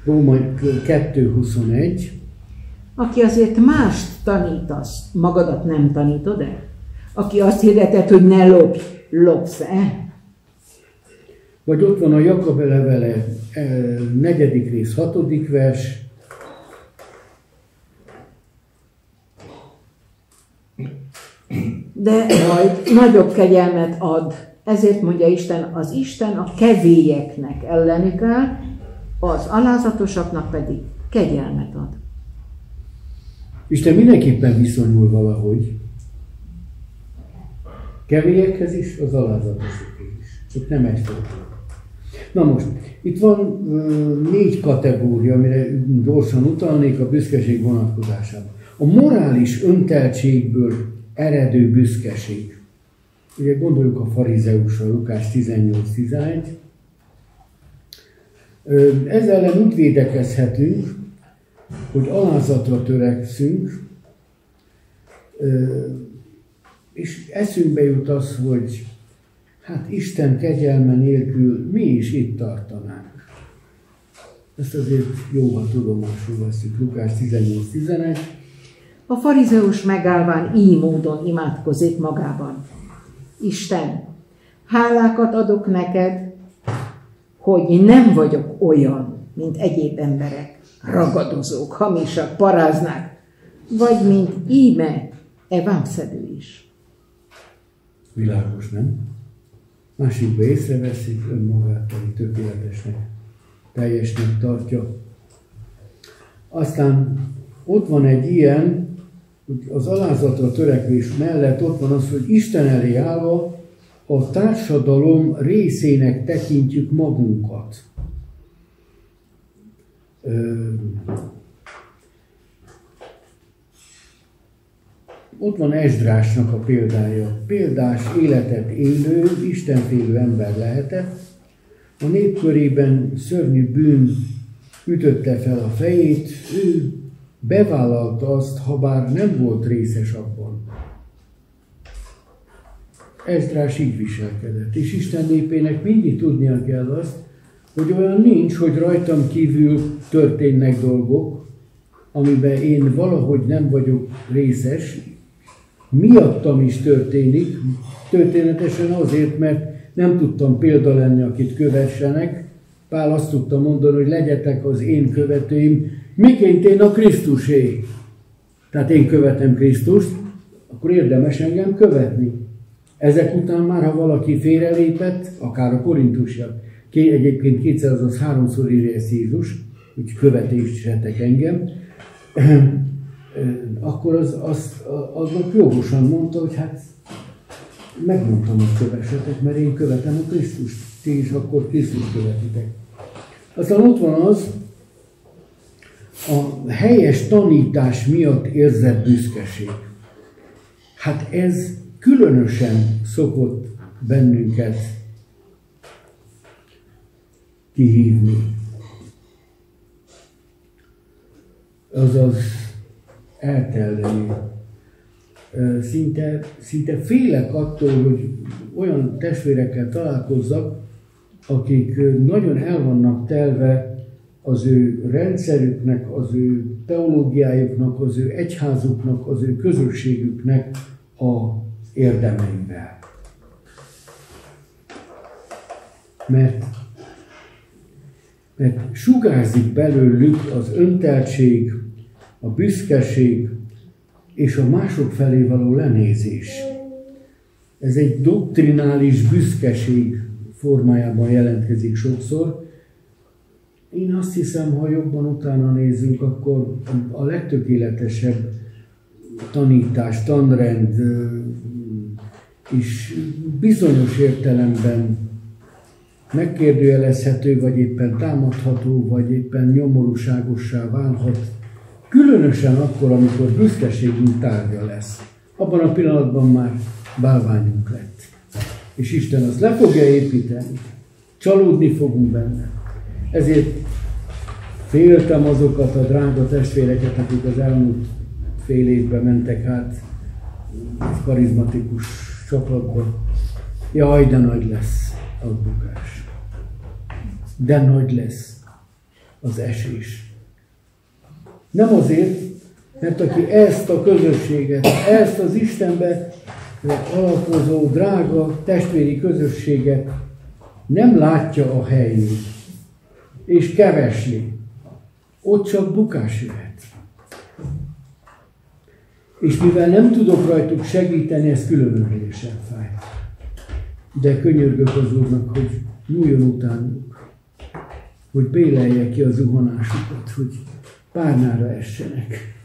Róma 2.21. Aki azért mást tanítasz, magadat nem tanítod el? Aki azt hirdeted, hogy ne lopj, lopsz-e? Vagy ott van a Jakab levele 4. rész 6. vers. De majd nagyobb kegyelmet ad. Ezért mondja Isten, az Isten a kevélyeknek ellenük áll, az alázatosaknak pedig kegyelmet ad. Isten mindenképpen viszonyul valahogy. Kevélyekhez is, az alázatosokhoz is. Csak nem egyforma. Na most, itt van 4 kategória, amire gyorsan utalnék a büszkeség vonatkozásában. A morális önteltségből eredő büszkeség. Ugye gondoljuk a farizeusra, Lukás 18-11. Ezzel ellen úgy védekezhetünk, hogy alázatra törekszünk, és eszünkbe jut az, hogy hát Isten kegyelme nélkül mi is itt tartanánk. Ezt azért jó, ha tudomásul veszünk. Lukás 18-11. A farizeus megállván így módon imádkozik magában. Isten, hálákat adok neked, hogy nem vagyok olyan, mint egyéb emberek, ragadozók, hamisak, paráznák, vagy mint íme vámszedő is. Világos, nem? Másikba észreveszik, önmagát pedig tökéletesnek, teljesnek tartja. Aztán ott van egy ilyen, az alázatra törekvés mellett ott van az, hogy Isten elé állva a társadalom részének tekintjük magunkat. Ott van Esdrásnak a példája. Példás életet élő, istenfélő ember lehetett. A nép körében szörnyű bűn ütötte fel a fejét, ő bevállalta azt, ha bár nem volt részes abban. Esdrás így viselkedett, és Isten népének mindig tudnia kell azt, hogy olyan nincs, hogy rajtam kívül történnek dolgok, amiben én valahogy nem vagyok részes, miattam is történik, történetesen azért, mert nem tudtam példa lenni, akit kövessenek. Pál azt tudta mondani, hogy legyetek az én követőim, miként én a Krisztusé. Tehát én követem Krisztust, akkor érdemes engem követni. Ezek után már, ha valaki félrelépett, akár a korintusiak, egyébként kétszer, azaz 3-szor írja ezt Jézus, hogy követésetek engem, akkor azok jogosan mondta, hogy hát megmondtam, hogy kövessetek, mert én követem a Krisztust, ti is akkor Krisztust követitek. Aztán ott van az, a helyes tanítás miatt érzett büszkeség. Hát ez különösen szokott bennünket kihívni. Azaz elterelni. Szinte félek attól, hogy olyan testvérekkel találkozzak, akik nagyon el vannak telve az ő rendszerüknek, az ő teológiájuknak, az ő egyházuknak, az ő közösségüknek az érdemeivel. Mert sugárzik belőlük az önteltség, a büszkeség és a mások felé való lenézés. Ez egy doktrinális büszkeség formájában jelentkezik sokszor. Én azt hiszem, ha jobban utána nézzünk, akkor a legtökéletesebb tanítás, tanrend is bizonyos értelemben megkérdőjelezhető, vagy éppen támadható, vagy éppen nyomorúságossá válhat. Különösen akkor, amikor büszkeségünk tárgya lesz. Abban a pillanatban már bálványunk lett. És Isten azt le fogja építeni. Csalódni fogunk benne. Ezért féltem azokat a drága testvéreket, akik az elmúlt fél évben mentek át egy karizmatikus csapatba. Jaj, de nagy lesz a bukás. De nagy lesz az esés. Nem azért, mert aki ezt a közösséget, ezt az Istenbe alapozó, drága testvéri közösséget nem látja a helyét, és kevesli, ott csak bukás jöhet. És mivel nem tudok rajtuk segíteni, ez különösen fáj. De könyörgök az Úrnak, hogy nyúljon utánuk, hogy bélelje ki a zuhanásukat, hogy párnára essenek.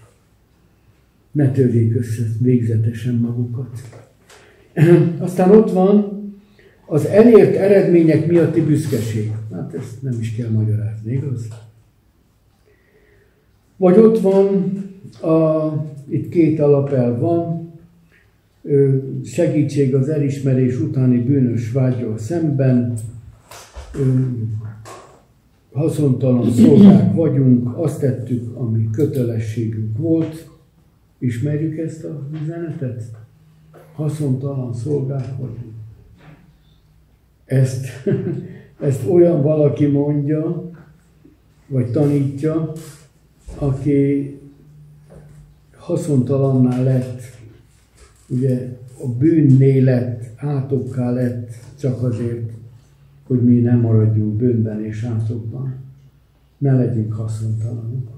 Ne törjék össze végzetesen magukat. Aztán ott van az elért eredmények miatti büszkeség. Hát ezt nem is kell magyarázni, igaz? Vagy ott van, itt két alapelv van, segítség az elismerés utáni bűnös vággyal szemben, haszontalan szolgák vagyunk, azt tettük, ami kötelességünk volt. Ismerjük ezt a üzenetet? Haszontalan szolgák vagyunk. Ezt olyan valaki mondja, vagy tanítja, aki haszontalanná lett, ugye a bűnné lett, átokká lett, csak azért, hogy mi nem maradjunk bűnben és átokban. Ne legyünk haszontalanok.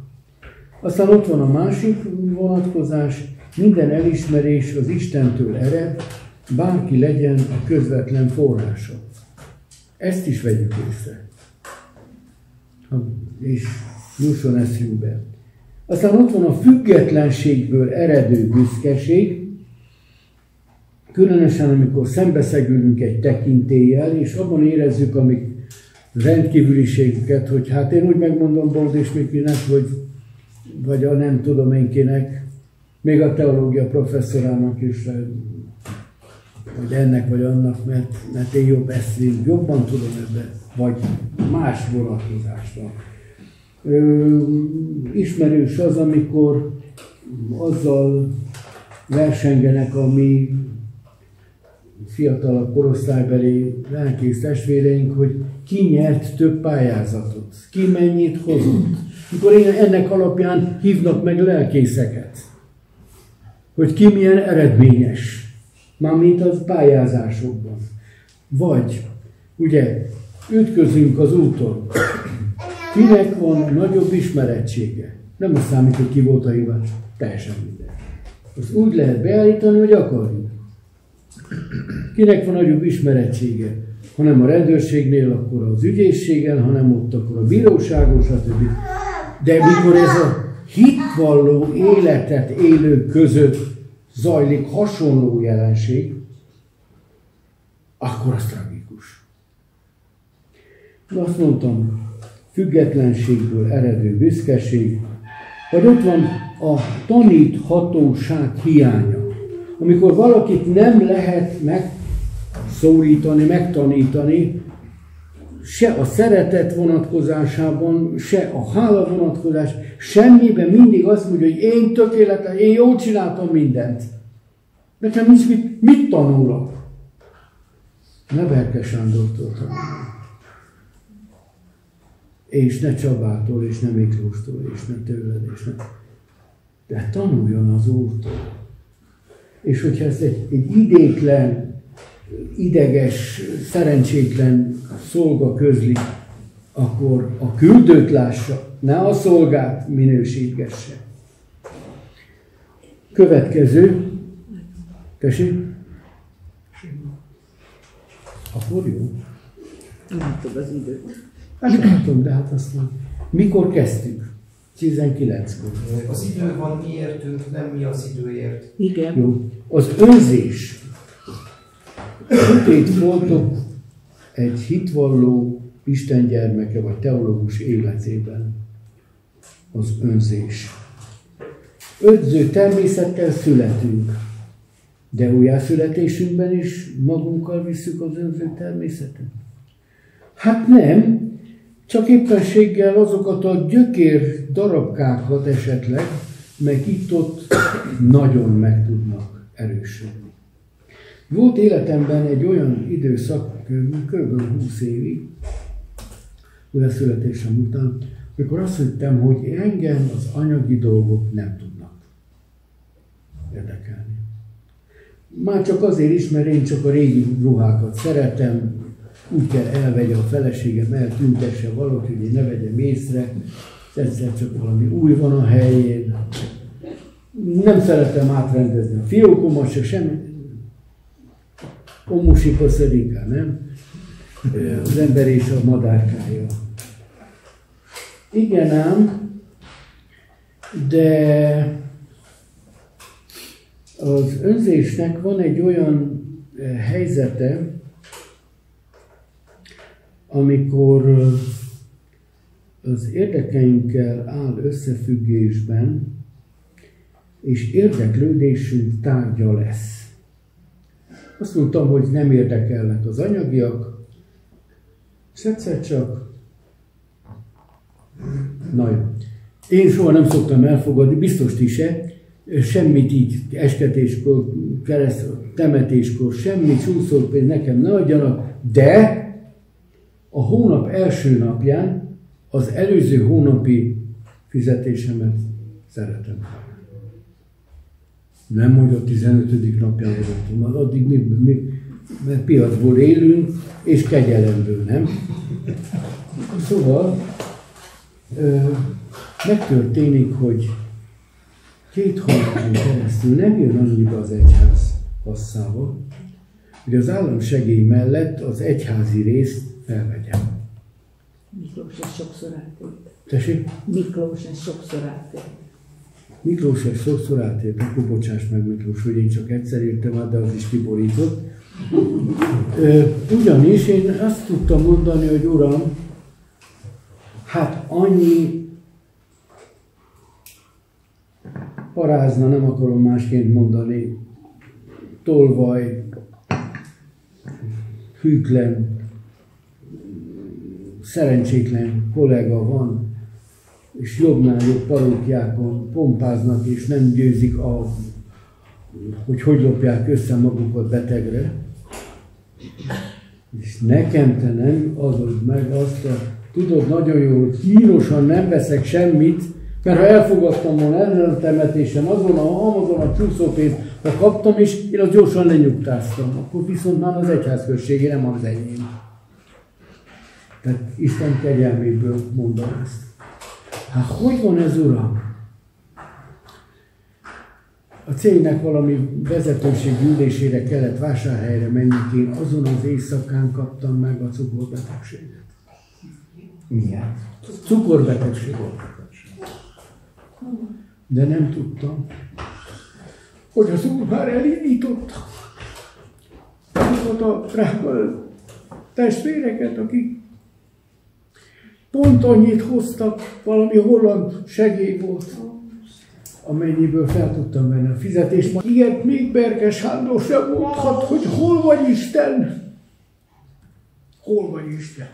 Aztán ott van a másik vonatkozás, minden elismerés az Istentől ered, bárki legyen a közvetlen forrása. Ezt is vegyük észre. És jusson eszünkbe. Aztán ott van a függetlenségből eredő büszkeség, különösen amikor szembeszegülünk egy tekintéllyel, és abban érezzük a mi rendkívüliségüket, hogy hát én úgy megmondom Bold és Mikinek, vagy a nem tudom én kinek, még a teológia professzorának is, vagy ennek vagy annak, mert én jobban tudom ebben, vagy más vonatkozásban. Ismerős az, amikor azzal versengenek a mi fiatalabb korosztálybeli lelkész testvéreink, hogy ki nyert több pályázatot, ki mennyit hozott. Mikor ennek alapján hívnak meg lelkészeket, hogy ki milyen eredményes, mármint az pályázásokban. Vagy, ugye, ütközünk az úton, kinek van nagyobb ismerettsége. Nem azt számít, hogy ki volt a hibás, teljesen minden. Azt úgy lehet beállítani, hogy akarjuk. Kinek van nagyobb ismerettsége? Ha nem a rendőrségnél, akkor az ügyészségen, ha nem ott, akkor a bíróságon, stb. De mikor ez a hitvalló életet élők között zajlik hasonló jelenség, akkor az tragikus. Azt mondtam, függetlenségből eredő büszkeség, vagy ott van a taníthatóság hiánya. Amikor valakit nem lehet megszólítani, megtanítani, se a szeretet vonatkozásában, se a hála vonatkozás, semmiben mindig azt mondja, hogy én tökéletes, én jól csináltam mindent. Nekem nincs mit tanulok. Ne Berke Sándortól tanulni. És ne Csabától, és ne Miklóstól, és ne tőled, és ne... De tanuljon az Úrtól. És hogyha ez egy idétlen, ideges, szerencsétlen szolga közli, akkor a küldőt lássa, ne a szolgát minősítgesse. Következő. Tessék? Akkor jó. Látod az időt. Hát látom, de hát azt mondom. Mikor kezdtük? 19-kor. Az idő van miértünk, nem mi az időért. Igen. Jó. Az önzés. Sötét foltok egy hitvalló Isten gyermeke vagy teológus életében. Az önzés. Önző természettel születünk, de újjászületésünkben is magunkkal visszük az önző természetet. Hát nem, csak éppenséggel azokat a gyökér darabkákat esetleg, meg itt-ott nagyon meg tudnak erősödni. Volt életemben egy olyan időszak, kb. 20 évig, újjászületésem után, amikor azt hittem, hogy engem az anyagi dolgok nem tudnak érdekelni. Már csak azért is, mert én csak a régi ruhákat szeretem, úgy kell elvegye a feleségem, eltüntesse valaki, hogy én ne vegyem észre, egyszer csak valami új van a helyén. Nem szeretem átrendezni a fiókomat, se semmi. Omusi koszorika, nem? Az ember és a madárkája. Igen ám, de az önzésnek van egy olyan helyzete, amikor az érdekeinkkel áll összefüggésben, és érdeklődésünk tárgya lesz. Azt mondtam, hogy nem érdekelnek az anyagiak, és egyszer csak... Na jó. Én soha nem szoktam elfogadni, biztos ti se, semmit így esketéskor, temetéskor, semmit, súszorpénzt nekem ne adjanak, de a hónap első napján az előző hónapi fizetésemet szeretem. Nem, hogy a 15. napján voltam, addig mert piacból élünk, és kegyelemből, nem? Szóval megtörténik, hogy 2 hónapon keresztül nem jön annyiba az egyház kasszával, hogy az államsegély mellett az egyházi részt felvegyem. Miklós ezt sokszor átélt. Tessék? Miklós ezt sokszor átélt. Miklós ezt sokszor átélt, akkor bocsáss meg Miklós, hogy én csak egyszer értem át, de az is kiborított. Ugyanis én azt tudtam mondani, hogy Uram, hát annyi parázna, nem akarom másként mondani, tolvaj, hűtlen, szerencsétlen kollega van, és jobbnál jobb parókiákon pompáznak, és nem győzik, hogy lopják össze magukat betegre. És nekem te nem adod meg azt a, tudod nagyon jó, hogy kínosan nem veszek semmit, mert ha elfogadtam volna ezen a temetésen, azon a csúszópénzt, ha kaptam is, én azt gyorsan lenyugtáztam. Akkor viszont már az egyházközségé, nem az enyém. Tehát Isten kegyelméből mondom ezt. Hát hogy van ez, Uram? A cégnek valami vezetőségi ülésére kellett Vásárhelyre menni, én azon az éjszakán kaptam meg a cukorbetegséget. Miért? Cukorbetegség volt. De nem tudtam, hogy az Úr már elindította azokat a drága testvéreket, akik pont annyit hoztak, valami holland segély volt, amennyiből fel tudtam venni a fizetést. Ilyet még Berke Sándor sem mondhat, hogy hol vagy Isten? Hol vagy Isten?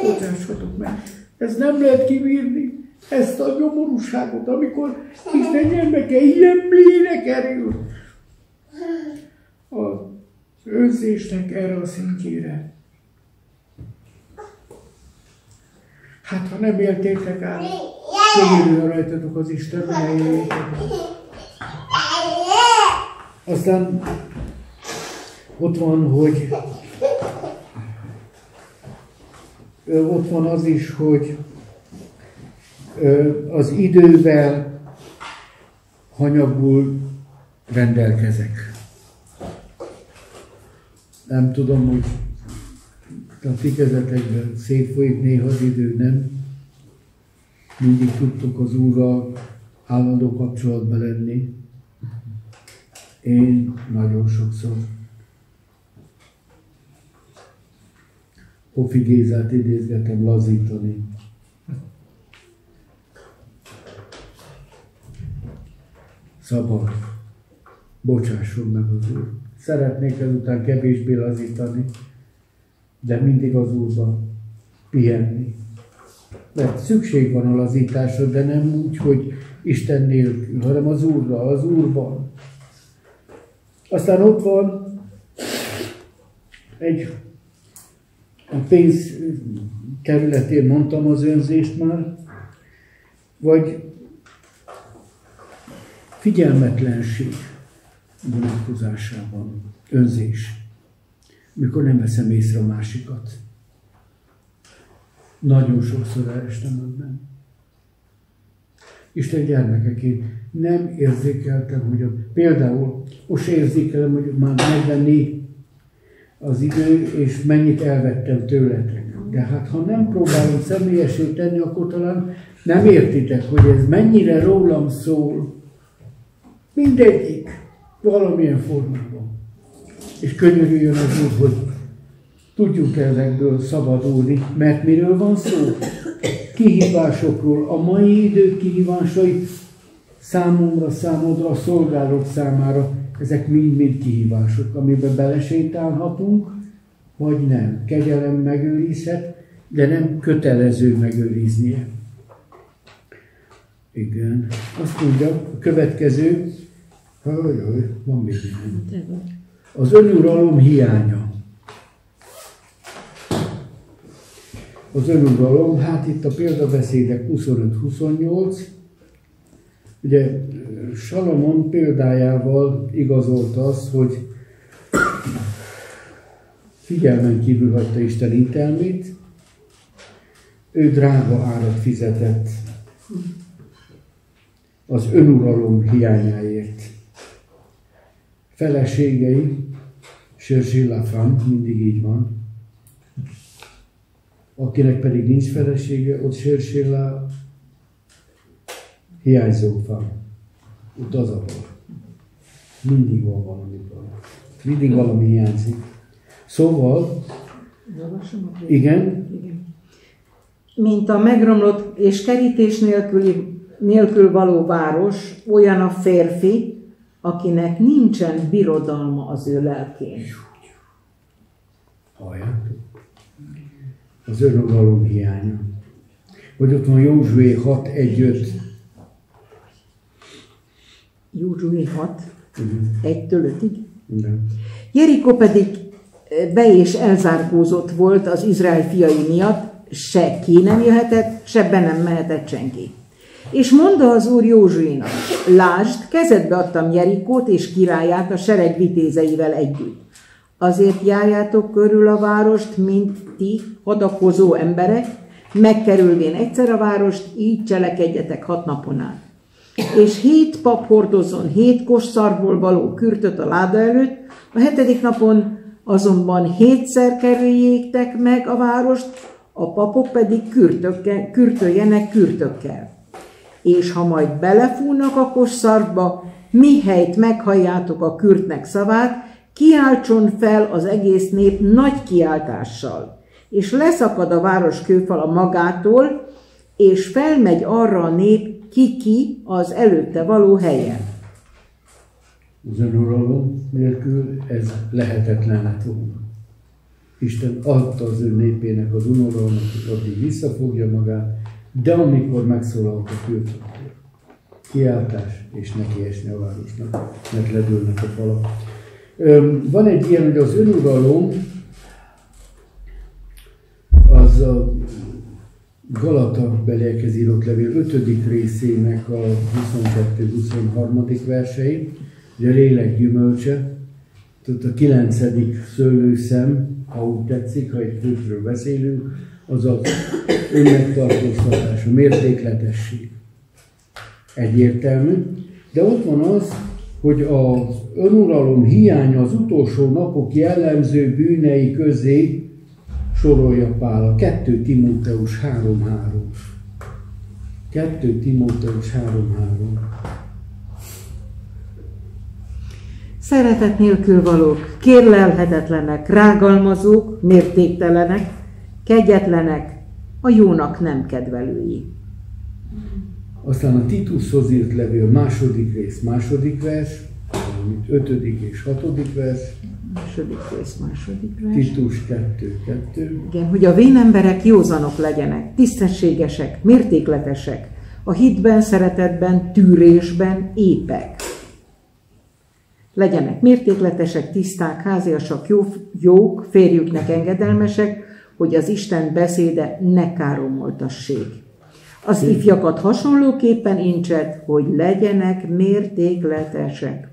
Bocsássatok meg, ez nem lehet kibírni, ezt a nyomorúságot, amikor Isten gyermeke ilyen mélyre kerül az önzésnek erre a szintjére. Hát, ha nem éltétek át, könyörüljön rajtatok az Isten, hogy eljéljétek. Aztán ott van, hogy ott van az is, hogy az idővel hanyagul rendelkezek. Nem tudom, hogy a ti kezetekben szétfolyik néha az idő, nem? Mindig tudtok az Úrral állandó kapcsolatban lenni. Én nagyon sokszor. Hofi Gézát idézgetem lazítani. Szabad. Bocsásson meg az Úr. Szeretnék ezután kevésbé lazítani, de mindig az Úrban pihenni. Mert szükség van a lazításra, de nem úgy, hogy Isten nélkül, hanem az Úrra, az Úrban. Aztán ott van a pénz területén mondtam az önzést már, vagy figyelmetlenség vonatkozásában, önzés, mikor nem veszem észre a másikat. Nagyon sokszor elestem ebben. Isten gyermekeként nem érzékeltem, hogy például most érzékelem, hogy már 44 az idő, és mennyit elvettem tőletek. De hát ha nem próbálom személyesé tenni, akkor talán nem értitek, hogy ez mennyire rólam szól. Mindegyik valamilyen formában. És könyörüljön az Úr, hogy tudjuk ezekből szabadulni, mert miről van szó? Kihívásokról. A mai idő kihívásai számomra, számodra, a szolgálók számára, ezek mind-mind kihívások, amiben belesétálhatunk, vagy nem. Kegyelem megőrizhet, de nem kötelező megőriznie. Igen. Azt mondja, a következő, van még minden. Az önuralom hiánya. Az önuralom, hát itt a példabeszédek 25-28, ugye Salamon példájával igazolta azt, hogy figyelmen kívül hagyta Isten intelmét, ő drága árat fizetett az önuralom hiányáért. Feleségei, Cherchez la femme, mindig így van. Akinek pedig nincs felesége, ott Cherchez la hiányzó femme. Ott az a baj. Mindig van valami baj. Mindig valami hiányzik. Szóval, igen. Mint a megromlott és kerítés nélkül való város, olyan a férfi, akinek nincsen birodalma az ő lelkén. Halljátok? Az önuralom hiánya. Vagy ott van Józsué 6:1-5. Józsué 6, 1-5-ig. Igen. Jerikó pedig be és elzárkózott volt az Izrael fiai miatt, se ki nem jöhetett, se be nem mehetett senki. És mondta az Úr Józsuénak, lásd, kezedbe adtam Jerikót és királyát a sereg vitézeivel együtt. Azért járjátok körül a várost, mint ti hadakozó emberek, megkerülvén egyszer a várost, így cselekedjetek 6 napon át. És 7 pap hordozzon 7 kos szarvból való kürtöt a láda előtt, a 7. napon azonban 7-szer kerüljétek meg a várost, a papok pedig kürtöljenek kürtökkel. És ha majd belefúrnak a kos szarvba, mihelyt meghalljátok a kürtnek szavát, kiáltson fel az egész nép nagy kiáltással, és leszakad a város kőfala magától, és felmegy arra a nép ki az előtte való helyen. Az önuralom nélkül ez lehetetlen lett volna. Isten adta az ő népének az unuralmat, hogy addig visszafogja magát, de amikor megszólalt a kőfal, kiáltás és neki esni a városnak, mert ledőlnek a falak. Van egy ilyen, hogy az önuralom az a Galata beliekhez írott levél 5. részének a 22-23. versei, ugye a lélek gyümölcse, tehát a 9. szőlőszem, ha úgy tetszik, ha egy fruitról beszélünk, az az önmegtartóztatás, a mértékletesség. Egyértelmű, de ott van az, hogy az önuralom hiánya az utolsó napok jellemző bűnei közé sorolja Pál a 2 Timóteus 3.3. 2 Timóteus 3.3. Szeretet nélkül valók, kérlelhetetlenek, rágalmazók, mértéktelenek, kegyetlenek, a jónak nem kedvelői. Aztán a Titushoz írt levél 2. rész, 2. vers, 5. és 6. vers. 2. rész, 2. vers. Titus 2.2. Igen, hogy a vénemberek józanok legyenek, tisztességesek, mértékletesek, a hitben, szeretetben, tűrésben épek. Legyenek mértékletesek, tiszták, háziasak, jók, férjüknek engedelmesek, hogy az Isten beszéde ne káromoltassék. Az ifjakat hasonlóképpen intsed, hogy legyenek mértékletesek.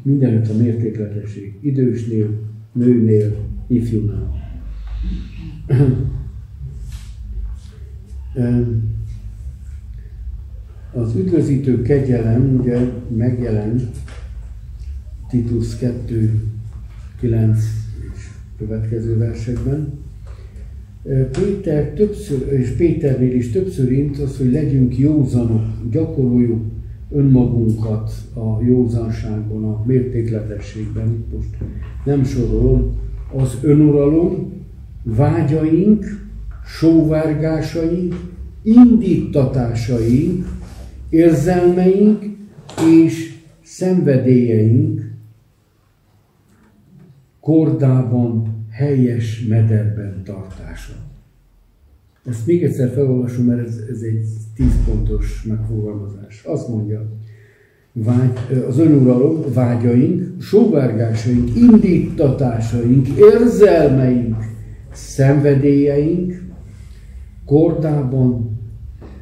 Mindenütt a mértékletesség. Idősnél, nőnél, ifjúnál. Az üdvözítő kegyelem ugye megjelent Titus 2.9 és következő versekben. Péter többször, és Péternél is többször int az, hogy legyünk józanok, gyakoroljuk önmagunkat a józanságban, a mértékletességben. Most nem sorolom. Az önuralom, vágyaink, sóvárgásaink, indítatásaink, érzelmeink és szenvedélyeink kordában, helyes mederben tartása. Ezt még egyszer felolvasom, mert ez egy 10 pontos megfogalmazás. Azt mondja, az önuralom, vágyaink, sóvárgásaink, indítatásaink, érzelmeink, szenvedélyeink kordában,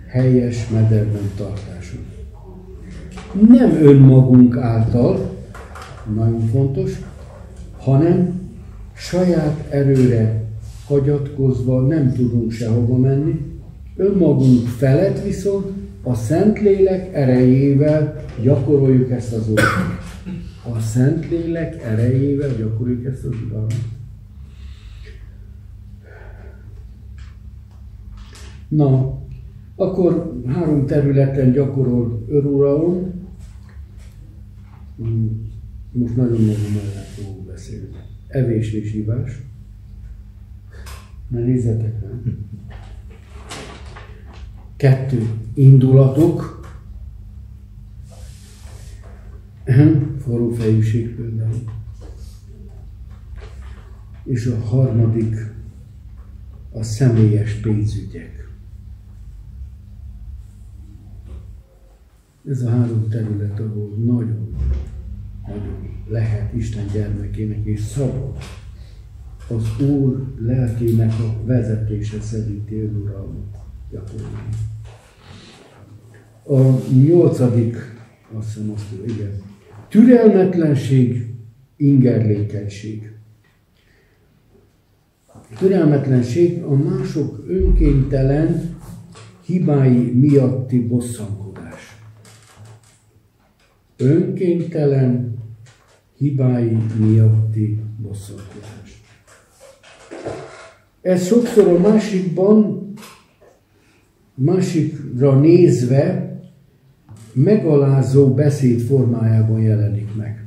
helyes mederben tartása. Nem önmagunk által, nagyon fontos, hanem saját erőre hagyatkozva nem tudunk sehova menni, önmagunk felett viszont a Szentlélek erejével gyakoroljuk ezt az uralmat. A Szentlélek erejével gyakoroljuk ezt az uralmat. Na, akkor 3 területen gyakorol önuralom. Most nagyon magam mellett fogok beszélni. Evés és ivás. Na nézzetek rá. 2. Indulatok. Forró fejűség például. És a 3. a személyes pénzügyek. Ez a 3 terület, ahol nagyon nagyon lehet Isten gyermekének és szabad az Úr lelkének a vezetése szerint éluralmat gyakorolni. A 8. azt hiszem azt mondja, igen. Türelmetlenség, ingerlékenység. Türelmetlenség a mások önkéntelen hibái miatti bosszankodás. Önkéntelen hibái miatti bosszankodás. Ez sokszor a másikra nézve megalázó beszéd formájában jelenik meg.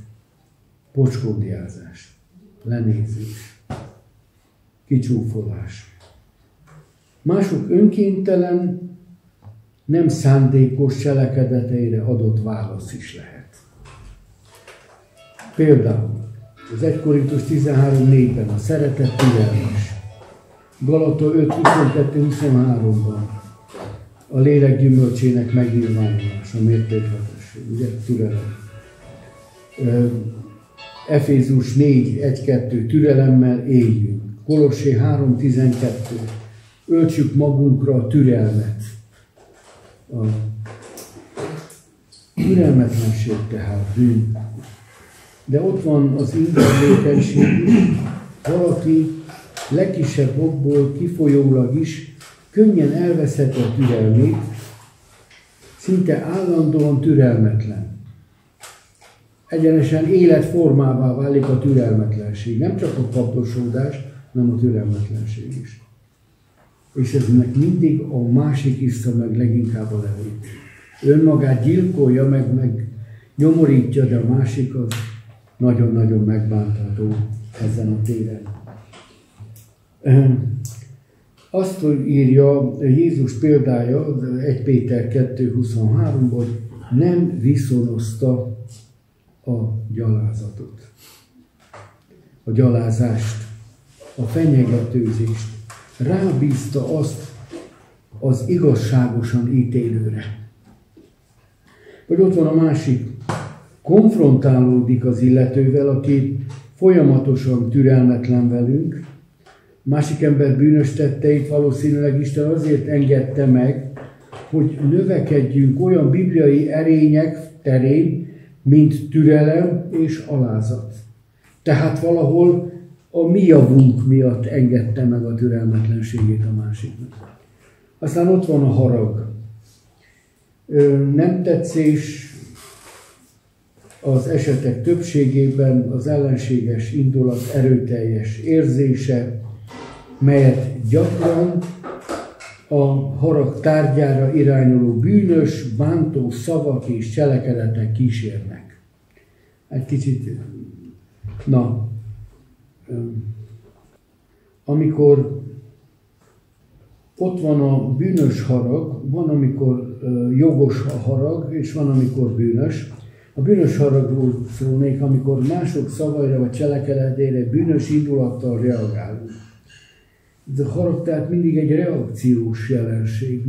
Pocskódiázás, lenézés, kicsúfolás. Mások önkéntelen, nem szándékos cselekedeteire adott válasz is lehet. Például az 1 Korintus 13:4-ben a szeretet türelmes, Galata 5:22-23-ban a lélek gyümölcsének megnyilvánulása, mértékletesség, ugye, türelem. Efézus 4:1-2, türelemmel éljünk. Kolossé 3:12, öltsük magunkra a türelmet. A türelmetlenség tehát bűn. De ott van az ingerlékenység is, valaki legkisebb okból kifolyólag is könnyen elveszheti a türelmét, szinte állandóan türelmetlen. Egyenesen életformává válik a türelmetlenség. Nem csak a kapdosódás, hanem a türelmetlenség is. És eznek mindig a másik iszta meg leginkább a levét. Önmagát gyilkolja, meg nyomorítja, de a másik az nagyon-nagyon megbántható ezen a téren. Azt írja Jézus példája 1 Péter 2:23-ban, hogy nem viszonozta a gyalázatot, a gyalázást, a fenyegetőzést. Rábízta azt az igazságosan ítélőre. Vagy ott van a másik, konfrontálódik az illetővel, aki folyamatosan türelmetlen velünk. Másik ember bűnös tetteit valószínűleg Isten azért engedte meg, hogy növekedjünk olyan bibliai erények terén, mint türelem és alázat. Tehát valahol a mi javunk miatt engedte meg a türelmetlenségét a másiknak. Aztán ott van a harag. Nem tetszés az esetek többségében az ellenséges indulat erőteljes érzése, melyet gyakran a harag tárgyára irányuló bűnös, bántó szavak és cselekedetek kísérnek. Egy kicsit, amikor ott van a bűnös harag, van, amikor jogos a harag, és van, amikor bűnös. A bűnös haragról szólnék, amikor mások szavaira vagy cselekedetére bűnös indulattal reagálunk. Ez a harag tehát mindig egy reakciós jelenség,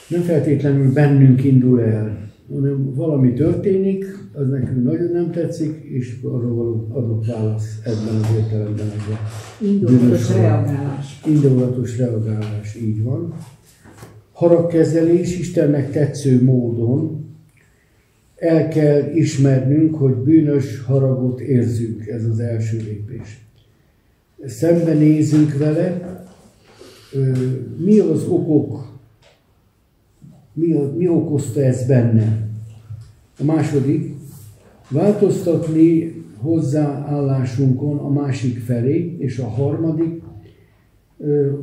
nem feltétlenül bennünk indul el, hanem valami történik, az nekünk nagyon nem tetszik, és arról való adott válasz ebben az értelemben ez a indulatos reagálás. Indulatos reagálás, így van. Haragkezelés Istennek tetsző módon. El kell ismernünk, hogy bűnös haragot érzünk, ez az első lépés. Szembenézünk vele, mi az okok, mi okozta ezt benne. A második, változtatni hozzáállásunkon a másik felé, és a harmadik,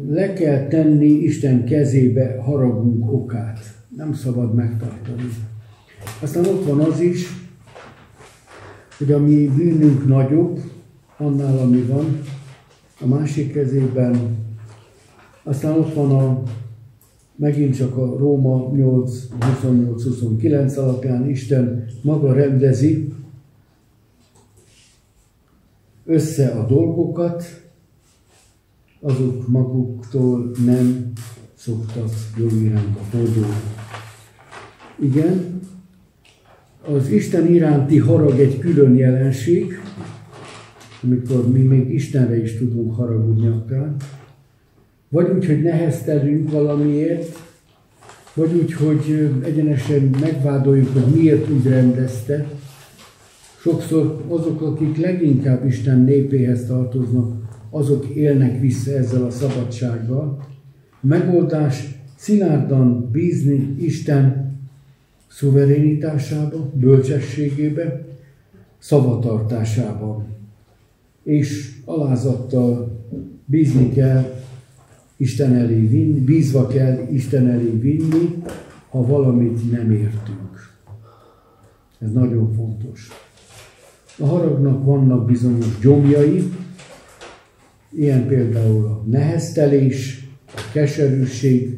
le kell tenni Isten kezébe haragunk okát. Nem szabad megtartani. Aztán ott van az is, hogy a mi bűnünk nagyobb, annál, ami van a másik kezében. Aztán ott van megint csak a Róma 8:28-29 alapján Isten maga rendezi össze a dolgokat, azok maguktól nem szoktak jó irányba fordulni. Igen, Az Isten iránti harag egy külön jelenség, amikor mi még Istenre is tudunk haragudni akár. Vagy úgy, hogy neheztelünk valamiért, vagy úgy, hogy egyenesen megvádoljuk, hogy miért úgy rendezte. Sokszor azok, akik leginkább Isten népéhez tartoznak, azok élnek vissza ezzel a szabadsággal. A megoldás szilárdan bízni Isten szuverenitásába, bölcsességébe, szavatartásában. És alázattal bízni kell Isten elé vinni, bízva kell Isten elé vinni, ha valamit nem értünk. Ez nagyon fontos. A haragnak vannak bizonyos gyomjai, ilyen például a neheztelés, a keserűség,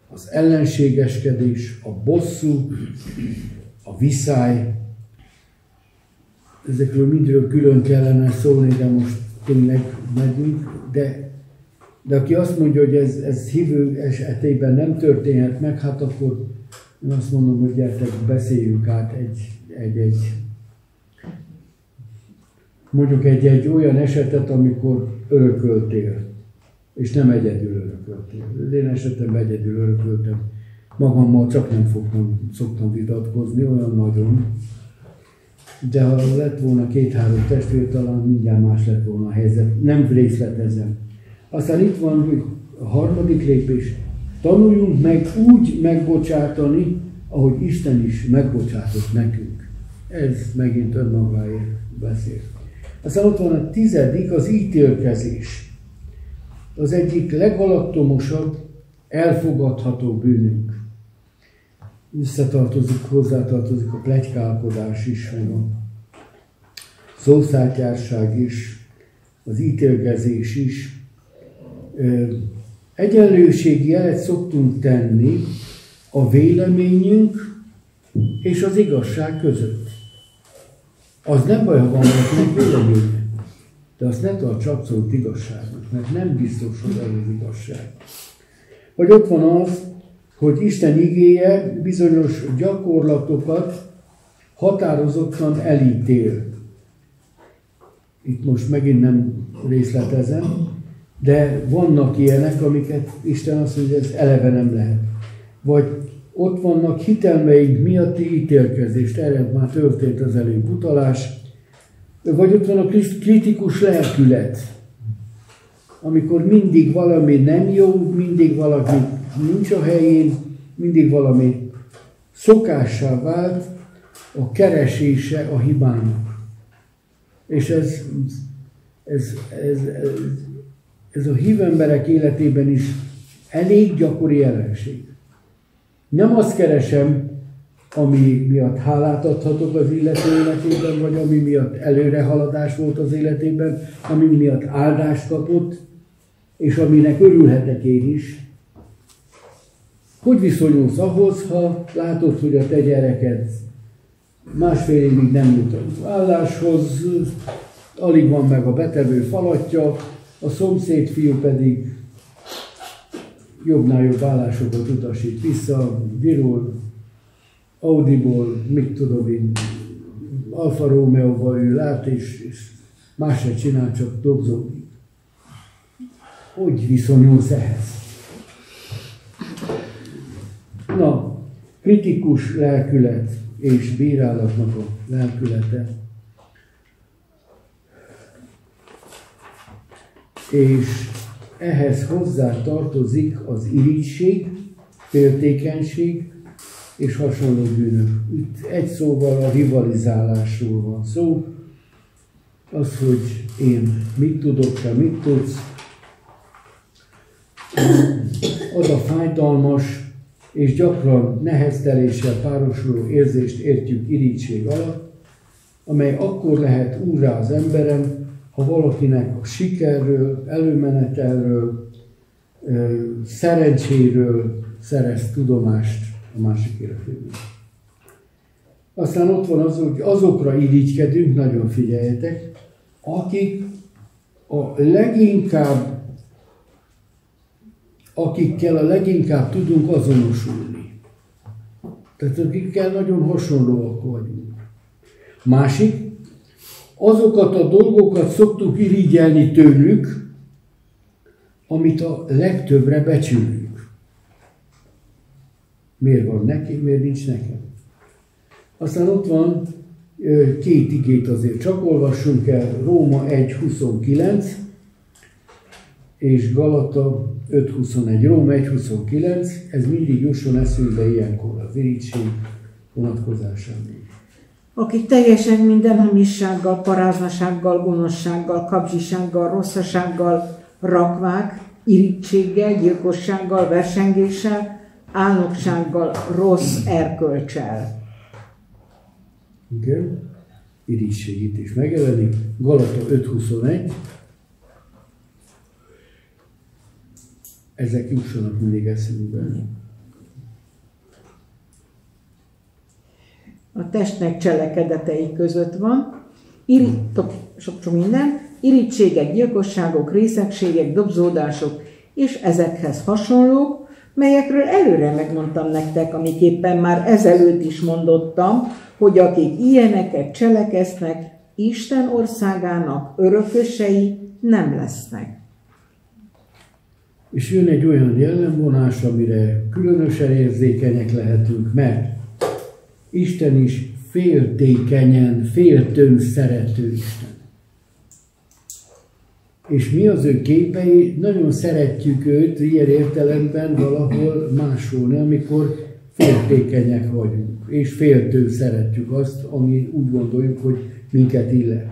az ellenségeskedés, a bosszú, a viszály. Ezekről mindről külön kellene szólni, de most tényleg megyünk. De aki azt mondja, hogy ez hívő esetében nem történhet meg, hát akkor én azt mondom, hogy gyertek, beszéljünk át mondjuk egy olyan esetet, amikor örököltél, és nem egyedül örököltél. Az én esetemben egyedül örököltem. Magammal csak nem szoktam vitatkozni, olyan nagyon. De ha lett volna 2-3 testvér, talán mindjárt más lett volna a helyzet. Nem részletezem. Aztán itt van a harmadik lépés. Tanuljunk meg úgy megbocsátani, ahogy Isten is megbocsátott nekünk. Ez megint önmagáért beszél. Aztán ott van a 10., az ítélkezés. Az egyik legalaptomosabb, elfogadható bűnünk. Hozzátartozik a pletykálkodás is, meg a szószátyárság is, az ítélkezés is. Egyenlőségi jelet szoktunk tenni a véleményünk és az igazság között. Az nem baj, ha van valakinek véleménye, de azt ne tarts abszolút igazságnak, mert nem biztos, hogy ez az igazság. Vagy ott van az, hogy Isten igéje bizonyos gyakorlatokat határozottan elítél. Itt most megint nem részletezem, de vannak ilyenek, amiket Isten azt mondja, hogy ez eleve nem lehet. Vagy ott vannak hitelmeink miatti ítélkezést, erre már történt az előbb utalás. Vagy ott van a kritikus lelkület, amikor mindig valami nem jó, mindig valami nincs a helyén, mindig valami szokássá vált a keresése a hibának. És ez a hívemberek életében is elég gyakori jelenség. Nem azt keresem, ami miatt hálát adhatok az illető életében, vagy ami miatt előrehaladás volt az életében, ami miatt áldást kapott, és aminek örülhetek én is. Hogy viszonyulsz ahhoz, ha látod, hogy a te gyereket másfél évig nem jut az álláshoz, alig van meg a betevő falatja, a szomszéd fiú pedig jobbnál jobb állásokat utasít vissza, virul, Audiból, mit tudom én, Alfa Romeo-ba ül át, és más se csinál, csak dobzódik. Hogy viszonyulsz ehhez? Na, kritikus lelkület és bírálatnak a lelkülete. És ehhez hozzá tartozik az irigység, féltékenység és hasonló bűnök. Itt egy szóval a rivalizálásról van szó. Az, hogy én mit tudok, te mit tudsz. Az a fájdalmas és gyakran nehezteléssel párosuló érzést értjük irigység alatt, amely akkor lehet úrrá az emberen, ha valakinek a sikerről, előmenetelről, szerencséről szerez tudomást a másik életében. Aztán ott van az, hogy azokra irigykedünk, nagyon figyeljetek, akikkel a leginkább tudunk azonosulni. Tehát akikkel nagyon hasonlóak vagyunk. Másik, azokat a dolgokat szoktuk irigyelni tőlük, amit a legtöbbre becsülünk. Miért van neki, miért nincs nekem? Aztán ott van két igét azért csak olvassunk el, Róma 1.29 és Galata 5.21. Róma 1.29, ez mindig jusson eszünkbe ilyenkor az irigység vonatkozásában. Akik teljesen minden hamissággal, paráznasággal, gonoszsággal, kapzsisággal, rosszasággal, rakvák, irítséggel, gyilkossággal, versengéssel, álnoksággal, rossz erkölcsel. Igen, irigység itt is megjelenik. Galata 5.21. Ezek jussanak mindig eszünkbe. A testnek cselekedetei között van, sok minden, irítségek, gyilkosságok, részegségek, dobzódások és ezekhez hasonlók, melyekről előre megmondtam nektek, amiképpen már ezelőtt is mondottam, hogy akik ilyeneket cselekeznek, Isten országának örökösei nem lesznek. És jön egy olyan jellemvonás, amire különösen érzékenyek lehetünk, mert Isten is féltékenyen, féltőn szerető Isten. És mi az ő képei, nagyon szeretjük őt ilyen értelemben valahol másolni, amikor féltékenyek vagyunk, és féltőn szeretjük azt, ami úgy gondoljuk, hogy minket illet.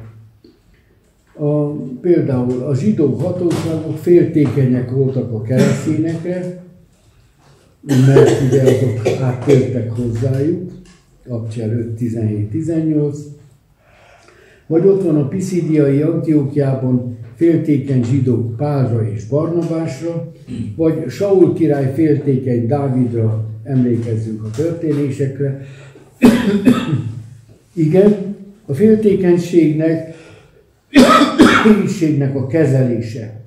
Például a zsidó hatóságok féltékenyek voltak a keresztényekre, mert ugye azok áttértek hozzájuk, Abcsel 5.17-18, vagy ott van a Piszidiai Antiókiában féltékeny zsidók Pálra és Barnabásra, vagy Saul király féltékeny Dávidra, emlékezzünk a történésekre. Igen, a féltékenységnek a kezelése.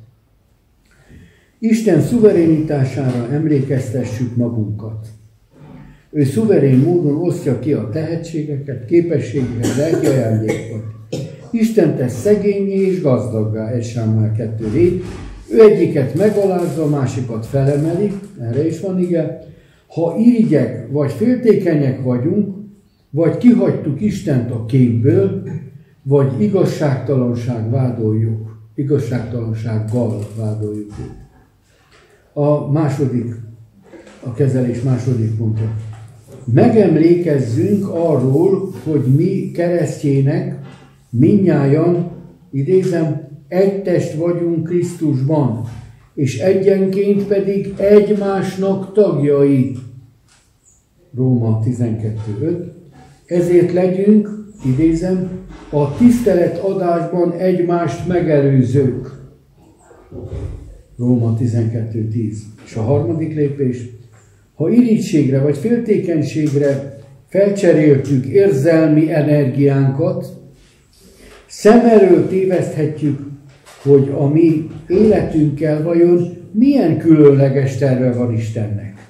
Isten szuverenitására emlékeztessük magunkat. Ő szuverén módon osztja ki a tehetségeket, képességeket, lelki ajándékokat. Isten tesz szegényé és gazdaggá, 1 Sámuel 2.7. Ő egyiket megalázza, a másikat felemeli, erre is van igen. Ha irigyek vagy féltékenyek vagyunk, vagy kihagytuk Istent a képből, vagy igazságtalansággal vádoljuk őt. A kezelés második pontja. Megemlékezzünk arról, hogy mi keresztjének mindnyájan, idézem, egy test vagyunk Krisztusban, és egyenként pedig egymásnak tagjai. Róma 12.5. Ezért legyünk, idézem, a tiszteletadásban egymást megelőzők. Róma 12.10. És a harmadik lépés, ha irigységre vagy féltékenységre felcseréltük érzelmi energiánkat, szem elől téveszthetjük, hogy a mi életünkkel vajon milyen különleges terve van Istennek.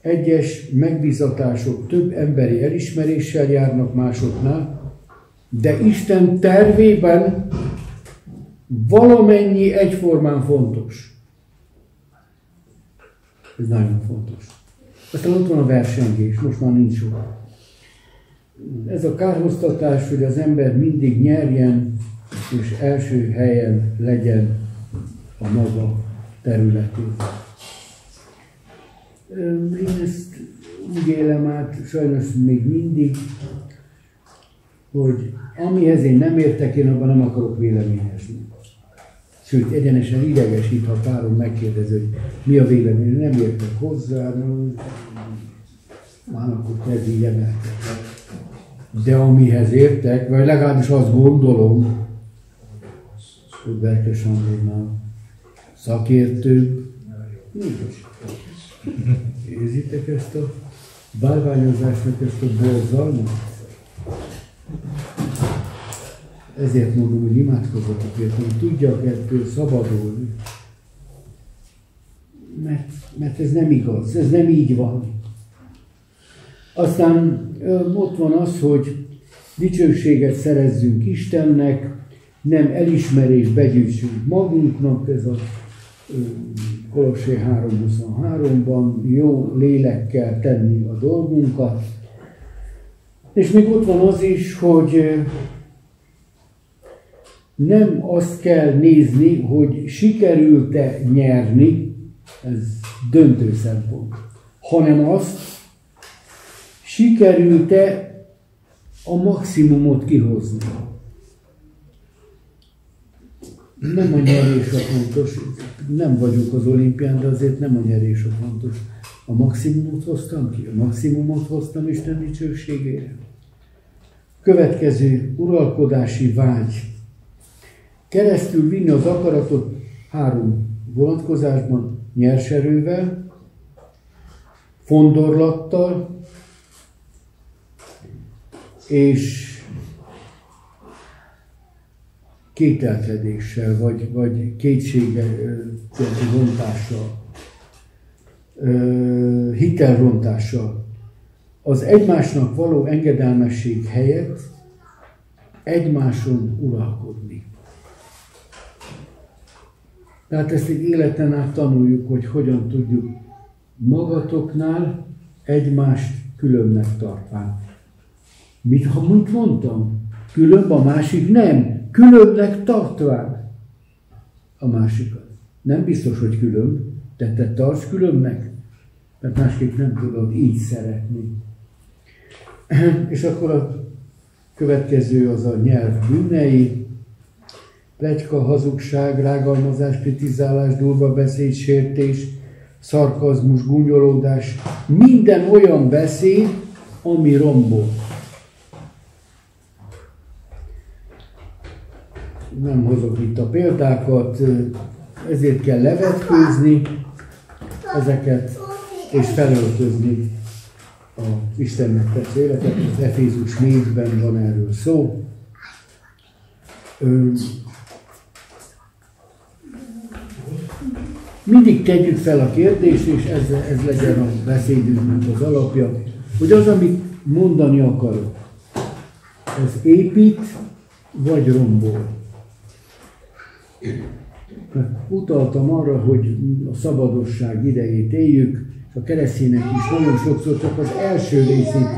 Egyes megbízatások több emberi elismeréssel járnak másoknál, de Isten tervében valamennyi egyformán fontos. Ez nagyon fontos. Aztán ott van a versengés, most már nincs soha. Ez a kárhoztatás, hogy az ember mindig nyerjen, és első helyen legyen a maga területén. Én ezt úgy élem át, sajnos még mindig, hogy amihez én nem értek, én abban nem akarok véleményezni. Sőt, egyenesen idegesít, ha párom megkérdezi, hogy mi a vélemény, nem értek hozzá, már akkor kezdj így emelkedni. De amihez értek, vagy legalábbis azt gondolom, hogy Berke Sándornál szakértőbb, nincs. Érzitek ezt a bálványozásnak ezt a borzalmat? Ezért mondom, hogy imádkozzatok érte, hogy tudjak ettől szabadulni. Mert ez nem igaz, ez nem így van. Aztán ott van az, hogy dicsőséget szerezzünk Istennek, nem elismerést begyűjtsünk magunknak, ez a Kolossé 3.23-ban jó lélekkel tenni a dolgunkat. És még ott van az is, hogy nem azt kell nézni, hogy sikerült-e nyerni, ez döntő szempont, hanem azt, sikerült-e a maximumot kihozni. Nem a nyerés a fontos, nem vagyok az olimpián, de azért nem a nyerés a fontos. A maximumot hoztam ki, a maximumot hoztam Isten dicsőségére. Következő uralkodási vágy. Keresztül vinni az akaratot 3 vonatkozásban, nyers erővel, fondorlattal és kételkedéssel, vagy kétségrontással, hitelrontással. Az egymásnak való engedelmesség helyett egymáson uralkodni. Tehát ezt egy életen át tanuljuk, hogy hogyan tudjuk magatoknál egymást különbnek tartván. Mit mondtam? Különb a másik? Nem. Különbnek tartván a másikat. Nem biztos, hogy különb, de te tarts különbnek, mert másképp nem tudod így szeretni. És akkor a következő az a nyelv bűnei, pletyka, hazugság, rágalmazás, kritizálás, durva beszéd, sértés, szarkazmus, gúnyolódás, minden olyan beszéd, ami rombol. Nem hozok itt a példákat, ezért kell levetkőzni ezeket, és felöltözni az Istennek tett életet. Az Efézus 4-ben van erről szó. Mindig tegyük fel a kérdést, és ez legyen a beszédünknek az alapja, hogy az, amit mondani akarok, ez épít, vagy rombol. Utaltam arra, hogy a szabadosság idejét éljük, a keresztények is nagyon sokszor csak az első részét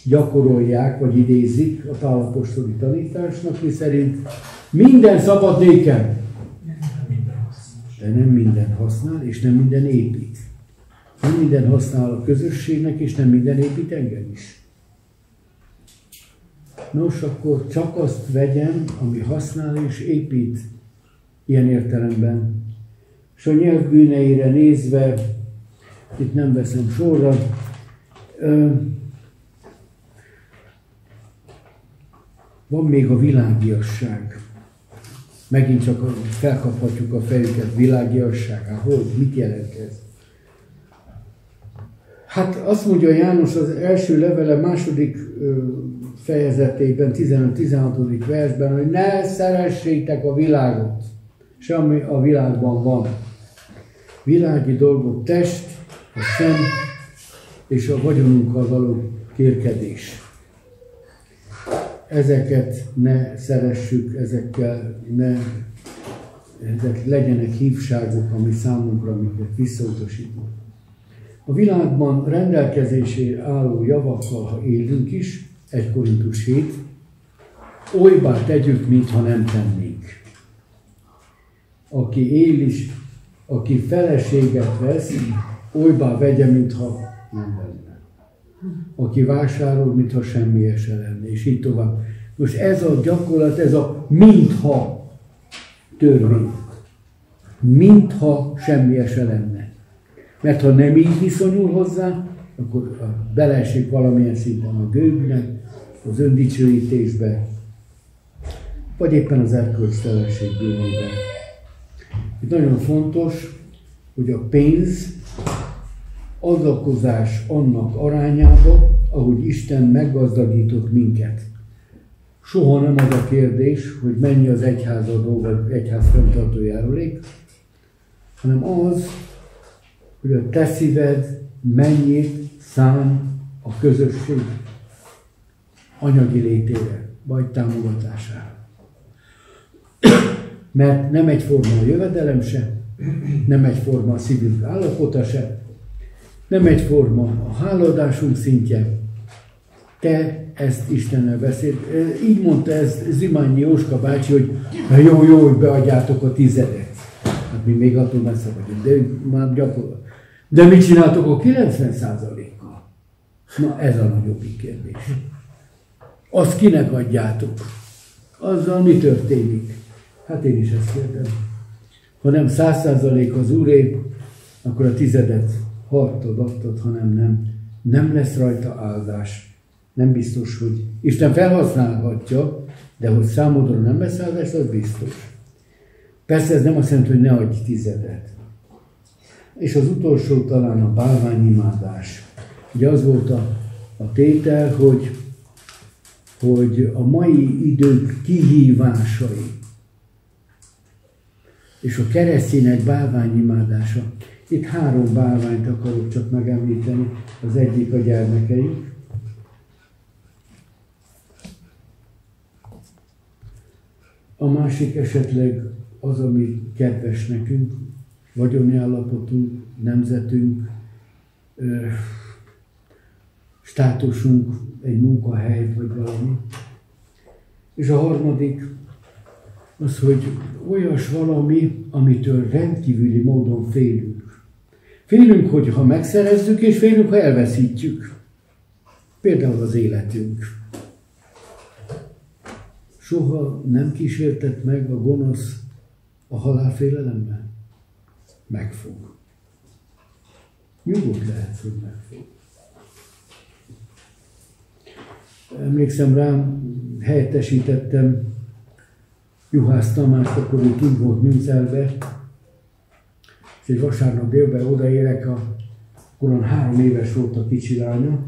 gyakorolják, vagy idézik a Pál apostoli tanításnak, miszerint minden szabad nékem, de nem minden használ, és nem minden épít. Nem minden használ a közösségnek, és nem minden épít engem is. Nos, akkor csak azt vegyem, ami használ és épít ilyen értelemben. És a nyelv bűneire nézve, itt nem veszem sorra, van még a világiasság. Megint csak felkaphatjuk a fejüket, világiasság. Hát hogy? Mit jelent ez? Hát azt mondja János az első levele második fejezetében, 15-16. versben, hogy ne szeressétek a világot, se ami a világban van. Világi dolgok, test, a szem és a vagyonunkkal való kérkedés. Ezeket ne szeressük, ezek legyenek hívságok, ami számunkra, amiket visszautasítunk. A világban rendelkezésére álló javakkal, ha élünk is, 1 Korintus 7, olybá tegyük, mintha nem tennénk. Aki él is, aki feleséget vesz, olybá vegye, mintha nem lenne. Aki vásárol, mintha semmi se lenne, és így tovább. Most ez a gyakorlat, ez a mintha törvény. Mintha semmi se lenne. Mert ha nem így viszonyul hozzá, akkor beleesik valamilyen szinten a gőgnek, az öndicsőítésbe, vagy éppen az erkölcstelenség bűnébe. Itt nagyon fontos, hogy a pénz adakozás annak arányába, ahogy Isten meggazdagított minket. Soha nem az a kérdés, hogy mennyi az egyházadó vagy egyház fenntartó járulék, hanem az, hogy a te szíved mennyit szán a közösség anyagi létére, vagy támogatására. Mert nem egyforma a jövedelem se, nem egyforma a szívünk állapota se, nem egyforma a hálaadásunk szintje. Te ezt Istennel beszélt. Így mondta ezt Zimányi Jóska bácsi, hogy jó, hogy beadjátok a 10. Hát mi még attól messze vagyunk, de már gyakorlatilag. De mit csináltok a 90%-kal? Na ez a nagyobbik kérdés. Azt kinek adjátok? Azzal mi történik? Hát én is ezt kérdem. Ha nem 100% az Úré, akkor a 10 hartod, adtad, hanem nem lesz rajta áldás. Nem biztos, hogy Isten felhasználhatja, de hogy számodra nem lesz áldás, az biztos. Persze ez nem azt jelenti, hogy ne adj 10. És az utolsó talán a bálványimádás. Ugye az volt a tétel, hogy a mai idők kihívásai és a keresztények bálványimádása. Itt 3 bálványt akarok csak megemlíteni, az egyik a gyermekeink. A másik esetleg az, ami kedves nekünk, vagyoni állapotunk, nemzetünk, státusunk, egy munkahely vagy valami. És a harmadik az, hogy olyas valami, amitől rendkívüli módon félünk. Félünk, hogy ha megszerezzük, és félünk, ha elveszítjük. Például az életünk. Soha nem kísértett meg a gonosz a halálfélelemmel? Megfog. Nyugodt lehet, hogy megfog. Emlékszem rám, helyettesítettem Juhász Tamást, akkor ő kint volt Münzelbe, és egy vasárnap délben odaérek, akkor 3 éves volt a kicsi lánya,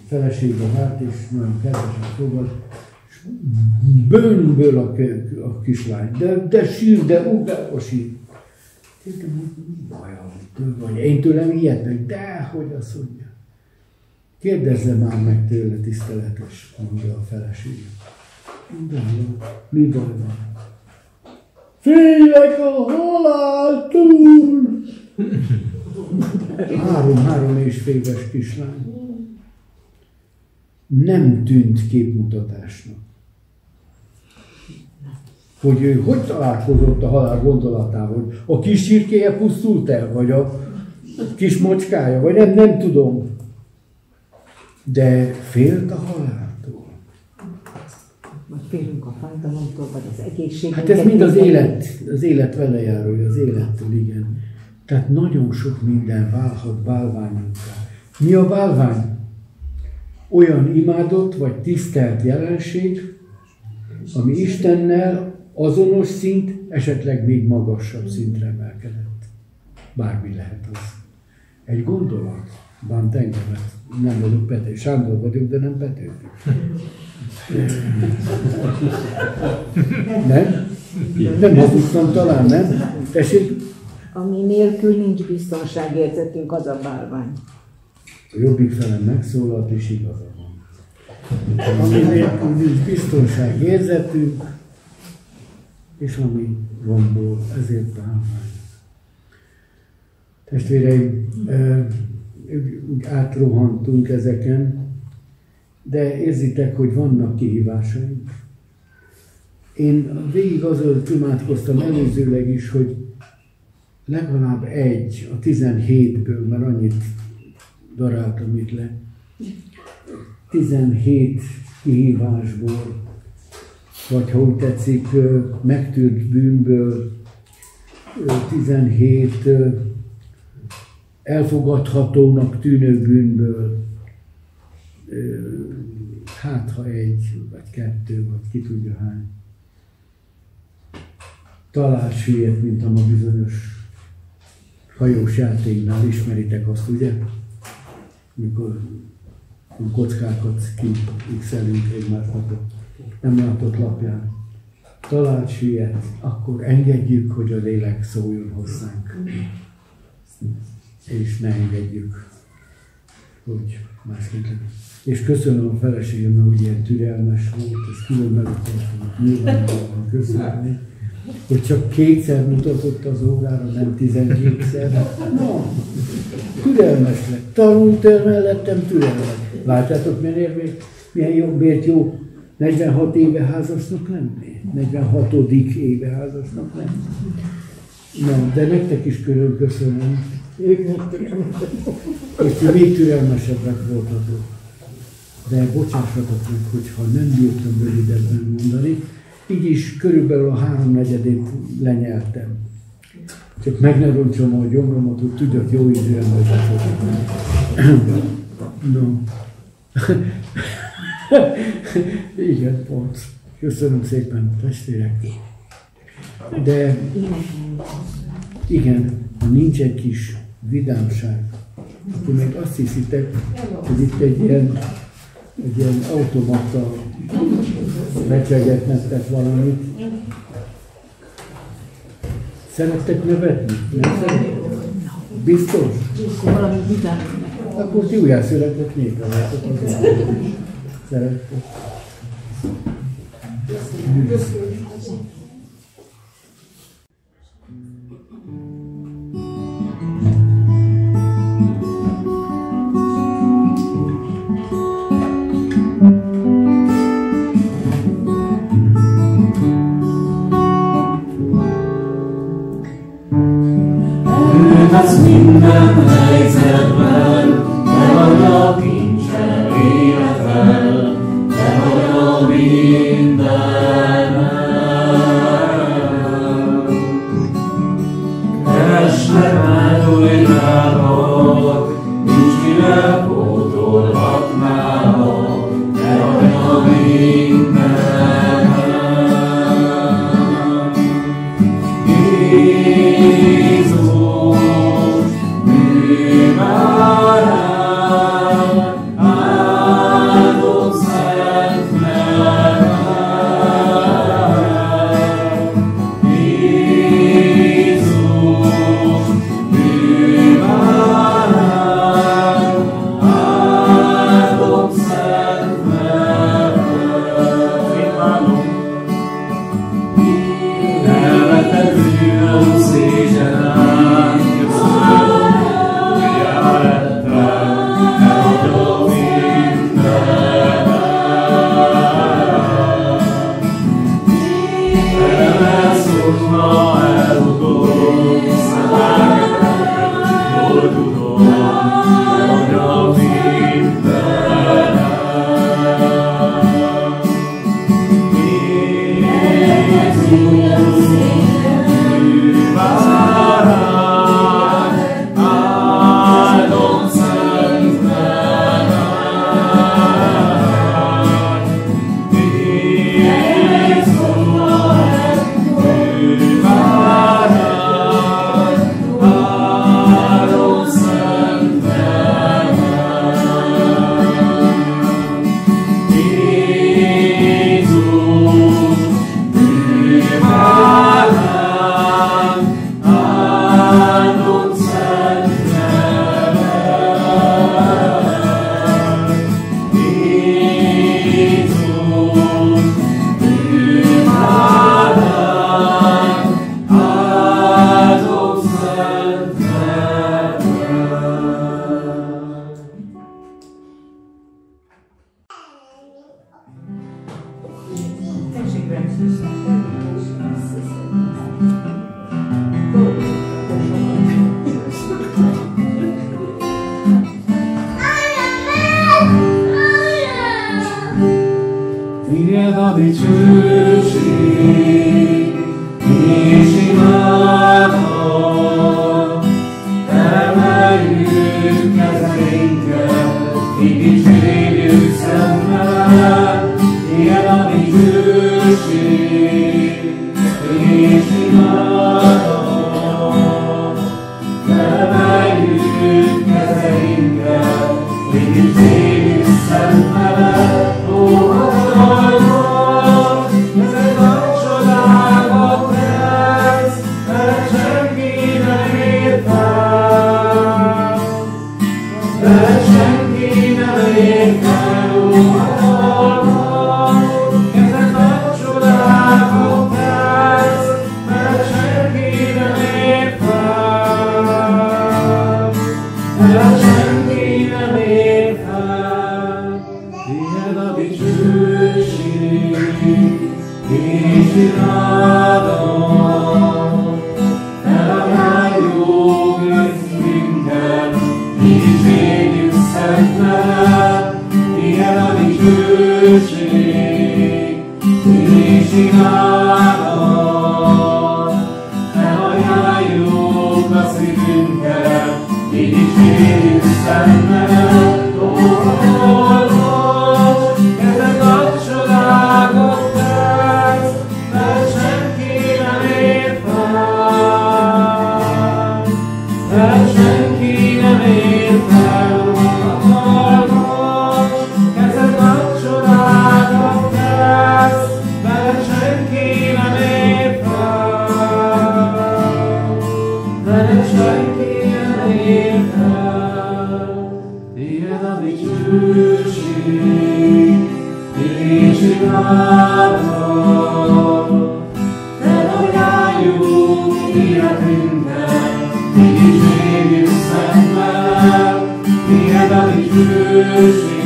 feleségbe várt, és nagyon kedvesen fogad, és bőnből a kislány, de sír, de ugrálva sír. Kérdem, hogy mi baj, vagy én tőlem ilyetnek, de hogy azt mondja. Kérdezze már meg tőle, tiszteletes, mondja a feleség. De mi baj van? Félek a haláltól! 3,5 éves kislány. Nem tűnt képmutatásnak. Hogy ő hogy találkozott a halál gondolatával? A kis csirkéje pusztult el, vagy a kis mocskája, vagy nem tudom. De félt a haláltól. Vagy félünk a fájdalomtól, vagy az egészségünket. Hát ez mind az élet velejárója, az élettől, igen. Tehát nagyon sok minden válhat bálványunká. Mi a bálvány? Olyan imádott vagy tisztelt jelenség, ami Istennel azonos szint, esetleg még magasabb szintre emelkedett. Bármi lehet az. Egy gondolat bánt engemet. Nem vagyok Pető. Sándor vagyok, de nem Pető. Nem? Nem hazudtam talán, nem? Tessék? Ami nélkül nincs biztonságérzetünk, az a bálvány. A jobbik felem megszólalt, és igaza van. Ami nélkül nincs biztonságérzetünk, és ami rombol, ezért bálvány. Testvéreim, úgy átrohantunk ezeken, de érzitek, hogy vannak kihívásaink. Én végig azon imádkoztam előzőleg is, hogy legalább egy a 17-ből, mert annyit daráltam itt le, 17 kihívásból, vagy ha úgy tetszik, megtűrt bűnből, 17 elfogadhatónak tűnő bűnből, hát ha 1, vagy 2, vagy ki tudja hány. Talán süllyedt, mint a bizonyos hajós játéknál, ismeritek azt, ugye? Amikor kockákat kipixelünk egymásnak a nem látott lapján. Talán süllyedt, akkor engedjük, hogy a lélek szóljon hozzánk. És ne engedjük, hogy másként nem. És köszönöm a feleségemnek, hogy ilyen türelmes volt, ezt külön meg akartam nyilvánvalóan köszönni, hogy csak 2-szer mutatott az órára, nem 12-szer. No, türelmes lett. Tanult el mellettem, türelmes. Látjátok, milyen jó, miért jó 46 éve házasnak lenni? 46. éve házasnak lenni. Nem, de nektek is külön köszönöm. És ti még türelmesebbek voltatok. De bocsássatok meg, hogyha nem bírtam rövidebben mondani, így is körülbelül a 3/4-ét lenyeltem. Csak meg ne roncsom a gyomromat, hogy tudjak jó idően vezetni. No. Igen, pont. Köszönöm szépen, testvérek. De igen, ha nincs egy kis vidámság, akkor még azt hiszitek, hogy itt egy ilyen automata becsegetnek valamit. Szerettek nevetni? Nem szerettek? Biztos? Valami vidám. Akkor ti újjászületett népre vagytok az államban is. Szerettek. Az minden helyzetben, te vagy a kincsem életben, te vagy a mindenem. Keresnek megújtálok, nincs kivel pótolhatnálok, te vagy a mindenem. Let's senki nem ér fel, ó, kezed nagy csodákat tesz, mert senki nem ér fel, mert senki nem ér fel. Tiéd a dicsőség és irádat, elálljuk és minket, dicsérjük szentnek. Tiéd a dicsőség és irádat, elálljuk a szívünket, dicsérjük szentnek. Kezed nagy csodákat tesz, mert senki nem ér fel, mert senki nem ér fel. Kezed nagy csodákat tesz, mert senki nem ér fel, mert senki nem ér fel. Tiéd a dicsőség és irádat, felajánljuk életünket, dicsérjük szentnek. Tiéd a dicsőség